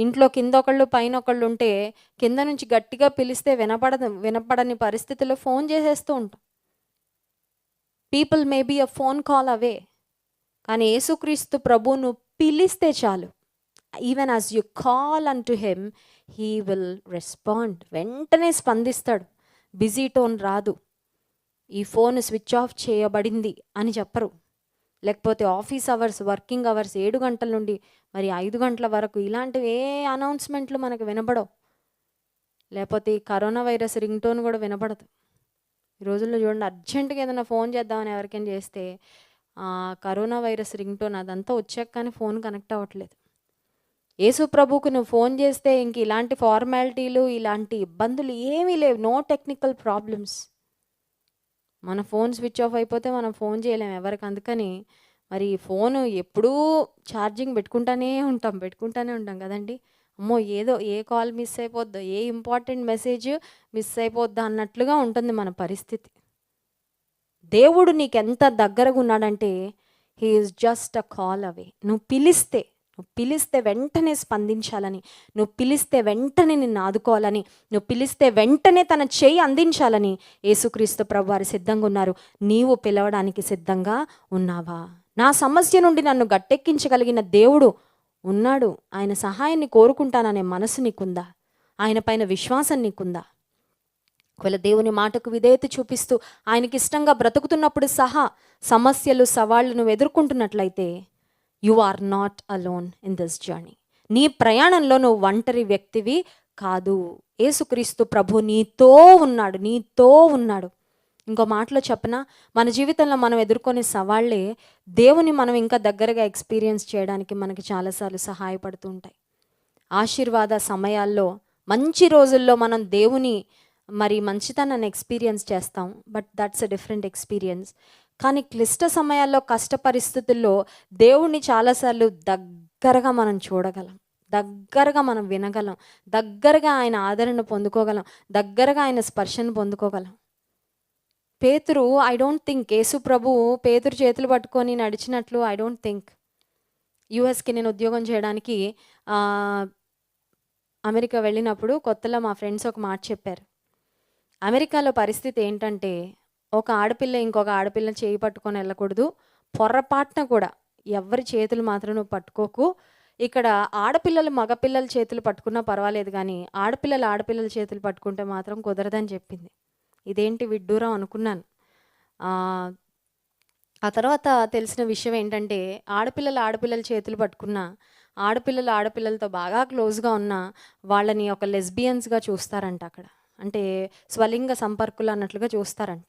ఇంట్లో కింద ఒకళ్ళు పైన ఒకళ్ళు ఉంటే కింద నుంచి గట్టిగా పిలిస్తే వినపడని పరిస్థితిలో ఫోన్ చేసేస్తూ ఉంటాం. People may be a phone call away. కానీ యేసుక్రీస్తు ప్రభువును పిలిస్తే చాలు. Even as you call unto him, he will respond. వెంటనే స్పందిస్తాడు. బిజీ టోన్ రాదు. ఈ ఫోన్ స్విచ్ ఆఫ్ చేయబడింది అని చెప్పరు. లేకపోతే ఆఫీస్ అవర్స్, వర్కింగ్ అవర్స్ 7 గంటల నుండి మరి 5 గంటల వరకు ఇలాంటివి ఏ అనౌన్స్మెంట్లు మనకు వినపడవు. లేకపోతే ఈ కరోనా వైరస్ రింగ్ టోన్ కూడా వినపడదు. ఈ రోజుల్లో చూడండి, అర్జెంటుగా ఏదైనా ఫోన్ చేద్దామని ఎవరికైనా చేస్తే కరోనా వైరస్ రింగ్ టోన్ అదంతా వచ్చాక కానీ ఫోన్ కనెక్ట్ అవ్వట్లేదు. యేసు ప్రభువుకు నువ్వు ఫోన్ చేస్తే ఇంక ఇలాంటి ఫార్మాలిటీలు, ఇలాంటి ఇబ్బందులు ఏమీ లేవు. No technical problems. మన ఫోన్ స్విచ్ ఆఫ్ అయిపోతే మనం ఫోన్ చేయలేము ఎవరికి. అందుకని మరి ఫోను ఎప్పుడూ ఛార్జింగ్ పెట్టుకుంటూనే ఉంటాం కదండి. అమ్మో, ఏదో ఏ కాల్ మిస్ అయిపోద్దో, ఏ ఇంపార్టెంట్ మెసేజ్ మిస్ అయిపోద్దా అన్నట్లుగా ఉంటుంది మన పరిస్థితి. దేవుడు నీకెంత దగ్గరగా ఉన్నాడంటే he is just a call away. నువ్వు పిలిస్తే వెంటనే స్పందించాలని, నువ్వు పిలిస్తే వెంటనే నిన్ను ఆదుకోవాలని, నువ్వు పిలిస్తే వెంటనే తన చేయి అందించాలని యేసుక్రీస్తు ప్రభువారు సిద్ధంగా ఉన్నారు. నీవు పిలవడానికి సిద్ధంగా ఉన్నావా? నా సమస్య నుండి నన్ను గట్టెక్కించగలిగిన దేవుడు ఉన్నాడు, ఆయన సహాయాన్ని కోరుకుంటాననే మనసు నీకుందా? ఆయన పైన విశ్వాసం నీకుందా? ఒకవేళ దేవుని మాటకు విధేయత చూపిస్తూ ఆయనకి ఇష్టంగా బ్రతుకుతున్నప్పుడు సహా సమస్యలు, సవాళ్ళు నువ్వు ఎదుర్కొంటున్నట్లయితే you are not alone in this journey. నీ ప్రయాణంలో నువ్వు ఒంటరి వ్యక్తివి కాదు. యేసుక్రీస్తు ప్రభు నీతో ఉన్నాడు. ఇంకో మాటలో చెప్పనా, మన జీవితంలో మనం ఎదుర్కొనే సవాళ్లే దేవుని మనం ఇంకా దగ్గరగా ఎక్స్పీరియన్స్ చేయడానికి మనకి చాలాసార్లు సహాయపడుతూ ఉంటాయి. ఆశీర్వాద సమయాల్లో, మంచి రోజుల్లో మనం దేవుని మరి మంచితనాన్ని ఎక్స్పీరియన్స్ చేస్తాం. But that's a different experience. కానీ క్లిష్ట సమయాల్లో, కష్ట పరిస్థితుల్లో దేవుణ్ణి చాలాసార్లు దగ్గరగా మనం చూడగలం, దగ్గరగా మనం వినగలం, దగ్గరగా ఆయన ఆదరణ పొందుకోగలం, దగ్గరగా ఆయన స్పర్శను పొందుకోగలం. పేతురు, ఐ డోంట్ థింక్ యేసు ప్రభు పేతురు చేతులు పట్టుకొని నడిచినట్లు ఐ డోంట్ థింక్. యూఎస్కి నేను ఉద్యోగం చేయడానికి అమెరికా వెళ్ళినప్పుడు కొత్తలో మా ఫ్రెండ్స్ ఒక మాట చెప్పారు. అమెరికాలో పరిస్థితి ఏంటంటే, ఒక ఆడపిల్ల ఇంకొక ఆడపిల్లని చేయి పట్టుకొని వెళ్ళకూడదు, పొరపాటున కూడా ఎవరి చేతులు మాత్రం నువ్వు పట్టుకోకు. ఇక్కడ ఆడపిల్లలు మగపిల్లల చేతులు పట్టుకున్నా పర్వాలేదు, కానీ ఆడపిల్లల చేతులు పట్టుకుంటే మాత్రం కుదరదని చెప్పింది. ఇదేంటి విడ్డూరం అనుకున్నాను. ఆ తర్వాత తెలిసిన విషయం ఏంటంటే, ఆడపిల్లల చేతులు పట్టుకున్న, ఆడపిల్లలతో బాగా క్లోజ్గా ఉన్న వాళ్ళని ఒక లెస్బియన్స్గా చూస్తారంట అక్కడ. అంటే స్వలింగ సంపర్కులు అన్నట్లుగా చూస్తారంట.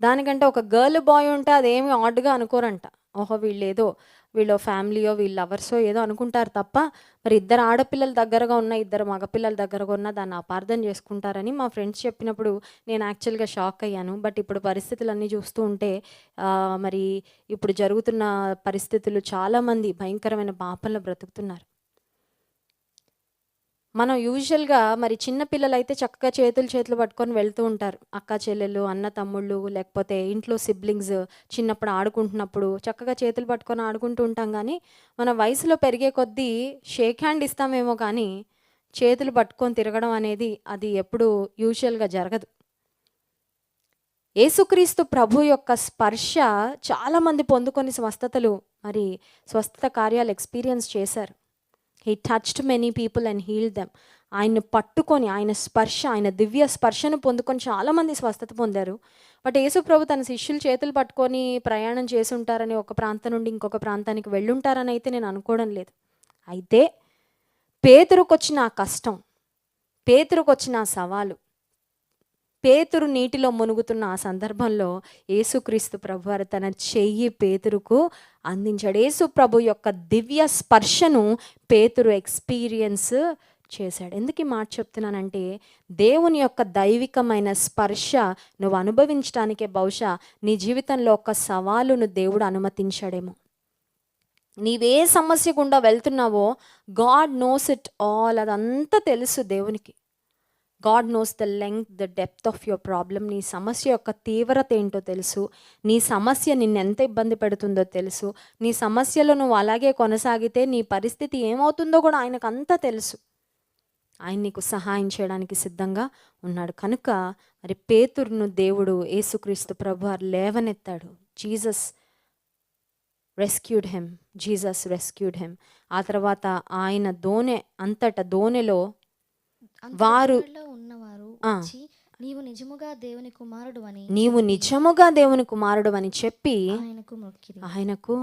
దానికంటే ఒక గర్ల్ బాయ్ ఉంటే అదేమి ఆడ్గా అనుకోరంట. ఓహో, వీళ్ళ ఫ్యామిలీయో వీళ్ళ లవర్సో ఏదో అనుకుంటారు తప్ప, మరి ఇద్దరు ఆడపిల్లల దగ్గరగా ఉన్న, ఇద్దరు మగపిల్లల దగ్గరగా ఉన్న దాన్ని అపార్థం చేసుకుంటారని మా ఫ్రెండ్స్ చెప్పినప్పుడు నేను యాక్చువల్గా షాక్ అయ్యాను. బట్ ఇప్పుడు పరిస్థితులన్నీ చూస్తూ ఉంటే మరి ఇప్పుడు జరుగుతున్న పరిస్థితులు చాలామంది భయంకరమైన పాపంలో బ్రతుకుతున్నారు. మనం యూజువల్గా మరి చిన్న పిల్లలైతే చక్కగా చేతులు పట్టుకొని వెళ్తూ ఉంటారు. అక్క చెల్లెళ్ళు, అన్న తమ్ముళ్ళు, లేకపోతే ఇంట్లో సిబ్లింగ్స్ చిన్నప్పుడు ఆడుకుంటున్నప్పుడు చక్కగా చేతులు పట్టుకొని ఆడుకుంటూ ఉంటాం. కానీ మన వయసులో పెరిగే కొద్దీ షేక్ హ్యాండ్ ఇస్తామేమో, కానీ చేతులు పట్టుకొని తిరగడం అనేది అది ఎప్పుడు యూజువల్గా జరగదు. యేసుక్రీస్తు ప్రభు యొక్క స్పర్శ చాలామంది పొందుకొని స్వస్థత కార్యాలు ఎక్స్పీరియన్స్ చేశారు. He touched many people and healed them. ఆయన్ని పట్టుకొని ఆయన స్పర్శ, ఆయన దివ్య స్పర్శను పొందుకొని చాలామంది స్వస్థత పొందారు. బట్ యేసు ప్రభు తన శిష్యులు చేతులు పట్టుకొని ప్రయాణం చేసి ఉంటారని, ఒక ప్రాంతం నుండి ఇంకొక ప్రాంతానికి వెళ్ళుంటారని అయితే నేను అనుకోవడం లేదు. అయితే పేతురుకొచ్చిన ఆ కష్టం, పేతురుకొచ్చిన ఆ సవాలు, పేతురు నీటిలో మునుగుతున్న ఆ సందర్భంలో యేసుక్రీస్తు ప్రభువారు తన చెయ్యి పేతురుకు అందించాడు. యేసు ప్రభు యొక్క దివ్య స్పర్శను పేతురు ఎక్స్పీరియన్స్ చేశాడు. ఎందుకు ఈ మాట చెప్తున్నానంటే, దేవుని యొక్క దైవికమైన స్పర్శ నువ్వు అనుభవించడానికే బహుశా నీ జీవితంలో ఒక సవాలును దేవుడు అనుమతించాడేమో. నీవే సమస్య గుండా వెళ్తున్నావో గాడ్ నోస్ ఇట్ ఆల్. అదంతా తెలుసు దేవునికి. God knows the length, the depth of your problem. నీ సమస్య యొక్క తీవ్రత ఏంటో తెలుసు. నీ సమస్య నిన్నెంత ఇబ్బంది పెడుతుందో తెలుసు. నీ సమస్యలో నువ్వు అలాగే కొనసాగితే నీ పరిస్థితి ఏమవుతుందో కూడా ఆయనకు అంతా తెలుసు. ఆయన నీకు సహాయం చేయడానికి సిద్ధంగా ఉన్నాడు. కనుక మరి పేతురును దేవుడు యేసుక్రీస్తు ప్రభువారు లేవనెత్తాడు. Jesus rescued him. ఆ తర్వాత ఆయన దోణెలో వారు ఉన్నవారు ఆ, నీవు నిజముగా దేవుని కుమారుడు అని చెప్పి ఆయనకు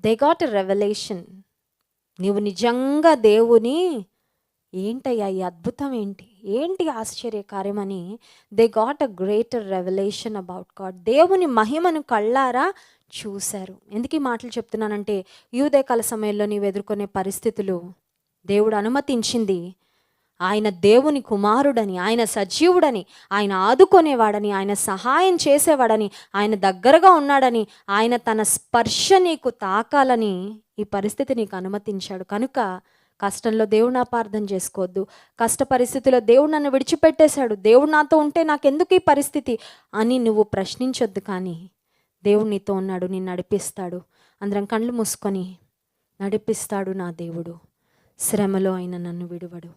దే గాట్ ఎ రెవల్యూషన్. నీవు నిజంగా దేవుని, ఏంటయ్యా ఈ అద్భుతం, ఏంటి ఆశ్చర్యకార్యమని they got a greater revelation about God. దేవుని మహిమను కళ్ళారా చూశారు. ఎందుకు ఈ మాటలు చెప్తున్నానంటే, ఈ ఉదయకాల సమయంలో నీవు ఎదుర్కొనే పరిస్థితులు దేవుడు అనుమతించింది. ఆయన దేవుని కుమారుడని, ఆయన సజీవుడని, ఆయన ఆదుకొనేవాడని, ఆయన సహాయం చేసేవాడని, ఆయన దగ్గరగా ఉన్నాడని, ఆయన తన స్పర్శ నీకు తాకాలని ఈ పరిస్థితి నీకు అనుమతించాడు. కనుక కష్టంలో దేవుడిని అపార్థం చేసుకోవద్దు. కష్ట పరిస్థితిలో దేవుడు నన్ను విడిచిపెట్టేశాడు, దేవుడు నాతో ఉంటే నాకెందుకు ఈ పరిస్థితి అని నువ్వు ప్రశ్నించొద్దు. కానీ దేవుడు నీతో ఉన్నాడు, నిన్ను నడిపిస్తాడు. అందరం కళ్ళు మూసుకొని, నడిపిస్తాడు నా దేవుడు, శ్రమలో అయిన నన్ను విడువడు.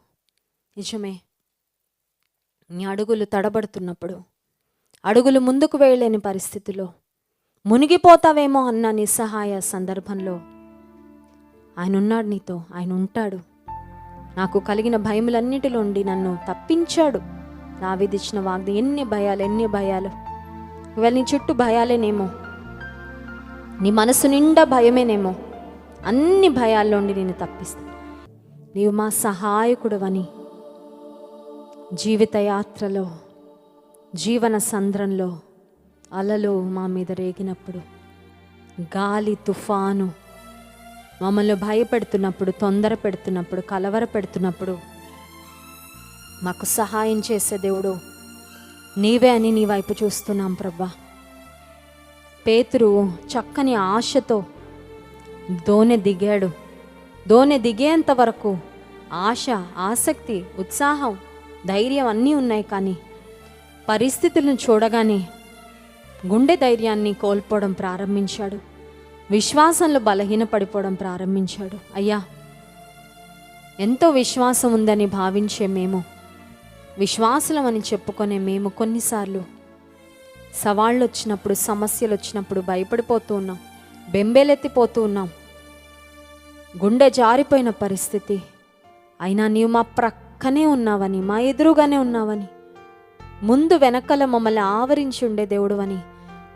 నిజమే, నీ అడుగులు తడబడుతున్నప్పుడు, అడుగులు ముందుకు వేయలేని పరిస్థితిలో, మునిగిపోతావేమో అన్న నిస్సహాయ సందర్భంలో ఆయన ఉన్నాడు నీతో. ఆయన ఉంటాడు. నాకు కలిగిన భయములన్నిటిలోండి నన్ను తప్పించాడు. దావీదు ఇచ్చిన వాగ్దానం. ఎన్ని భయాలు ఇవాళ నీ చుట్టూ భయాలేనేమో, నీ మనసు నిండా భయమేనేమో. అన్ని భయాల్లోండి నేను తప్పిస్తాను. నీవు మా సహాయకుడవని జీవిత యాత్రలో, జీవన సంద్రంలో అలలు మా మీద రేగినప్పుడు, గాలి తుఫాను మమ్మల్ని భయపెడుతున్నప్పుడు, తొందర పెడుతున్నప్పుడు, కలవర పెడుతున్నప్పుడు మాకు సహాయం చేసే దేవుడు నీవే అని నీ వైపు చూస్తున్నాం ప్రభా. పేతురు చక్కని ఆశతో దోణి దిగాడు. దోణి దిగేంత వరకు ఆశ, ఆసక్తి, ఉత్సాహం, ధైర్యం అన్నీ ఉన్నాయి. కానీ పరిస్థితులను చూడగానే గుండె ధైర్యాన్ని కోల్పోవడం ప్రారంభించాడు. విశ్వాసంలో బలహీనపడిపోవడం ప్రారంభించాడు. అయ్యా, ఎంతో విశ్వాసం ఉందని భావించే మేము, విశ్వాసులం అని చెప్పుకునే మేము కొన్నిసార్లు సవాళ్ళు వచ్చినప్పుడు, సమస్యలు వచ్చినప్పుడు భయపడిపోతూ ఉన్నాం, బెంబేలెత్తిపోతూ ఉన్నాం. గుండె జారిపోయిన పరిస్థితి. అయినా నీవు మా ప్రక్కనే ఉన్నావని, మా ఎదురుగానే ఉన్నావని, ముందు వెనకల మమ్మల్ని ఆవరించి ఉండే దేవుడు అని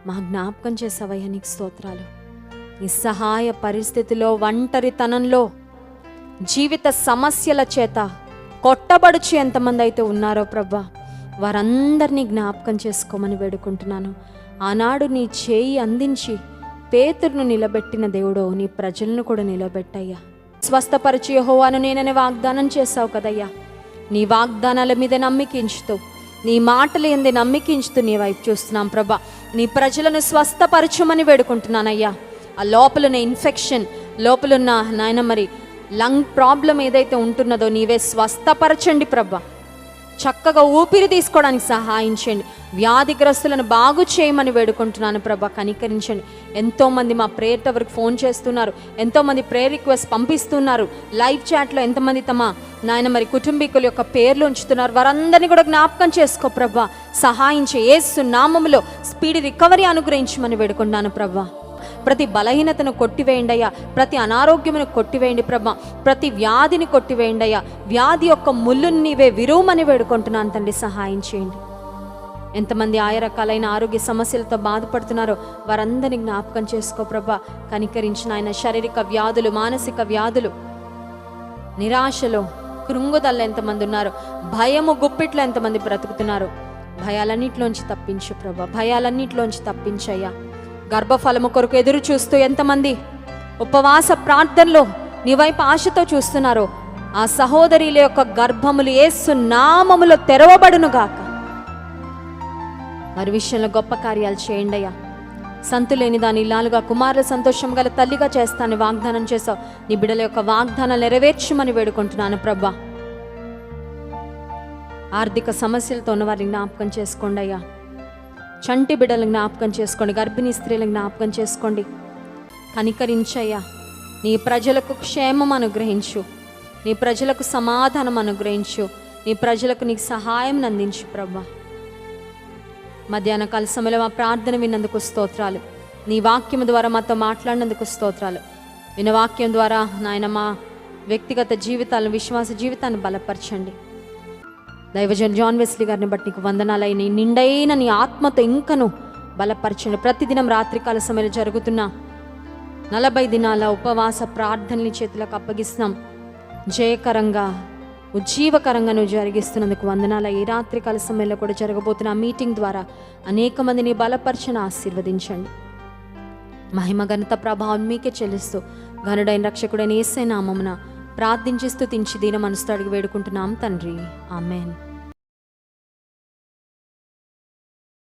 మా జ్ఞాపకం చేసావయ్యా, నీకు స్తోత్రాలు. నిస్సహాయ పరిస్థితిలో, ఒంటరితనంలో, జీవిత సమస్యల చేత కొట్టబడుచు ఎంతమంది అయితే ఉన్నారో ప్రభా, వారందరినీ జ్ఞాపకం చేసుకోమని వేడుకుంటున్నాను. ఆనాడు నీ చేయి అందించి పేతురును నిలబెట్టిన దేవుడో, నీ ప్రజలను కూడా నిలబెట్టయ్యా. స్వస్థపరిచి యెహోవాను నేననే వాగ్దానం చేశావు కదయ్యా. నీ వాగ్దానాల మీద నమ్మికించుతూ, నీ మాటలు ఎందు నమ్మికించుతూ నీ వైపు చూస్తున్నాం ప్రభా. నీ ప్రజలను స్వస్థపరచమని వేడుకుంటున్నానయ్యా. ఆ లోపలున్న ఇన్ఫెక్షన్, లోపలున్న నాయన మరి లంగ్ ప్రాబ్లం ఏదైతే ఉంటున్నదో నీవే స్వస్థపరచండి ప్రభా. చక్కగా ఊపిరి తీసుకోవడానికి సహాయం చేయండి. వ్యాధిగ్రస్తులను బాగు చేయమని వేడుకుంటున్నాను ప్రభా, కనికరించండి. ఎంతోమంది మా ప్రేయర్ టవర్కి ఫోన్ చేస్తున్నారు, ఎంతోమంది ప్రేయర్ రిక్వెస్ట్ పంపిస్తున్నారు. లైవ్ చాట్లో ఎంతమంది తమ నాయన మరి కుటుంబీకుల యొక్క పేర్లు ఉంచుతున్నారు. వారందరినీ కూడా జ్ఞాపకం చేసుకో ప్రభా, సహాయం చేయి. యేసు నామములో స్పీడ్ రికవరీ అనుగ్రహించమని వేడుకుంటున్నాను ప్రభా. ప్రతి బలహీనతను కొట్టివేయండి అయ్యా, ప్రతి అనారోగ్యమును కొట్టివేయండి ప్రభా, ప్రతి వ్యాధిని కొట్టివేయండి అయ్యా. వ్యాధి యొక్క ముళ్ళుని నీవే విరువమని వేడుకుంటున్నాను తండ్రి, సహాయం చేయండి. ఎంతమంది ఆయా రకాలైన ఆరోగ్య సమస్యలతో బాధపడుతున్నారో వారందరినీ జ్ఞాపకం చేసుకో ప్రభా, కనికరించిన ఆయన. శారీరక వ్యాధులు, మానసిక వ్యాధులు, నిరాశలో కృంగుదల్లో ఎంతమంది ఉన్నారు, భయము గుప్పిట్లో ఎంతమంది బ్రతుకుతున్నారు, భయాలన్నిటిలోంచి తప్పించు ప్రభా, భయాలన్నిటిలోంచి తప్పించయ్యా. గర్భఫలము కొరకు ఎదురు చూస్తూ ఎంతమంది ఉపవాస ప్రార్థనలో నీ వైపు ఆశతో చూస్తున్నారో ఆ సహోదరుల యొక్క గర్భములు యేసు నామములో తెరవబడును గాక. వారి విషయంలో గొప్ప కార్యాలు చేయండి అయ్యా. సంతులేని దాని ఇల్లాలుగా, కుమారుల సంతోషం గల తల్లిగా చేస్తాను వాగ్దానం చేసావు. నీ బిడ్డల యొక్క వాగ్దానాలు నెరవేర్చమని వేడుకుంటున్నాను ప్రభా. ఆర్థిక సమస్యలతో ఉన్న వారిని జ్ఞాపకం చేసుకోండి అయ్యా. చంటి బిడ్డలను జ్ఞాపకం చేసుకోండి, గర్భిణీ స్త్రీలను జ్ఞాపకం చేసుకోండి. కనికరించయ్యా. నీ ప్రజలకు క్షేమం అనుగ్రహించు, నీ ప్రజలకు సమాధానం అనుగ్రహించు, నీ ప్రజలకు నీ సహాయం అందించు ప్రభా. మధ్యాహ్న కాల సమయంలో మా ప్రార్థన విన్నందుకు స్తోత్రాలు. నీ వాక్యం ద్వారా మాతో మాట్లాడినందుకు స్తోత్రాలు. విన్న వాక్యం ద్వారా నాయన మా వ్యక్తిగత జీవితాలను, విశ్వాస జీవితాన్ని బలపరచండి. దైవజన్ జాన్ వెస్లీ గారిని బట్టి నీకు వందనాలైన నిండైన నీ ఆత్మతో ఇంకను బలపరచండి. ప్రతిదినం రాత్రికాల సమయంలో జరుగుతున్న 40 దినాల ఉపవాస ప్రార్థనని చేతులకు అప్పగిస్తున్నాం. జయకరంగా, ఉజ్జీవకరంగా నువ్వు జరిగిస్తున్నందుకు వందనాల. ఈ రాత్రికాల సమయంలో కూడా జరగబోతున్న ఆ మీటింగ్ ద్వారా అనేక మందిని బలపరచని ఆశీర్వదించండి. మహిమ ఘనత ప్రభావం మీకే చెల్లిస్తూ ఘనుడైన రక్షకుడైన యేసయ్య నామమున ప్రార్థించి స్తుతించి దీన మనసుతో అడిగి వేడుకుంటున్నాం తండ్రి, ఆమెన్.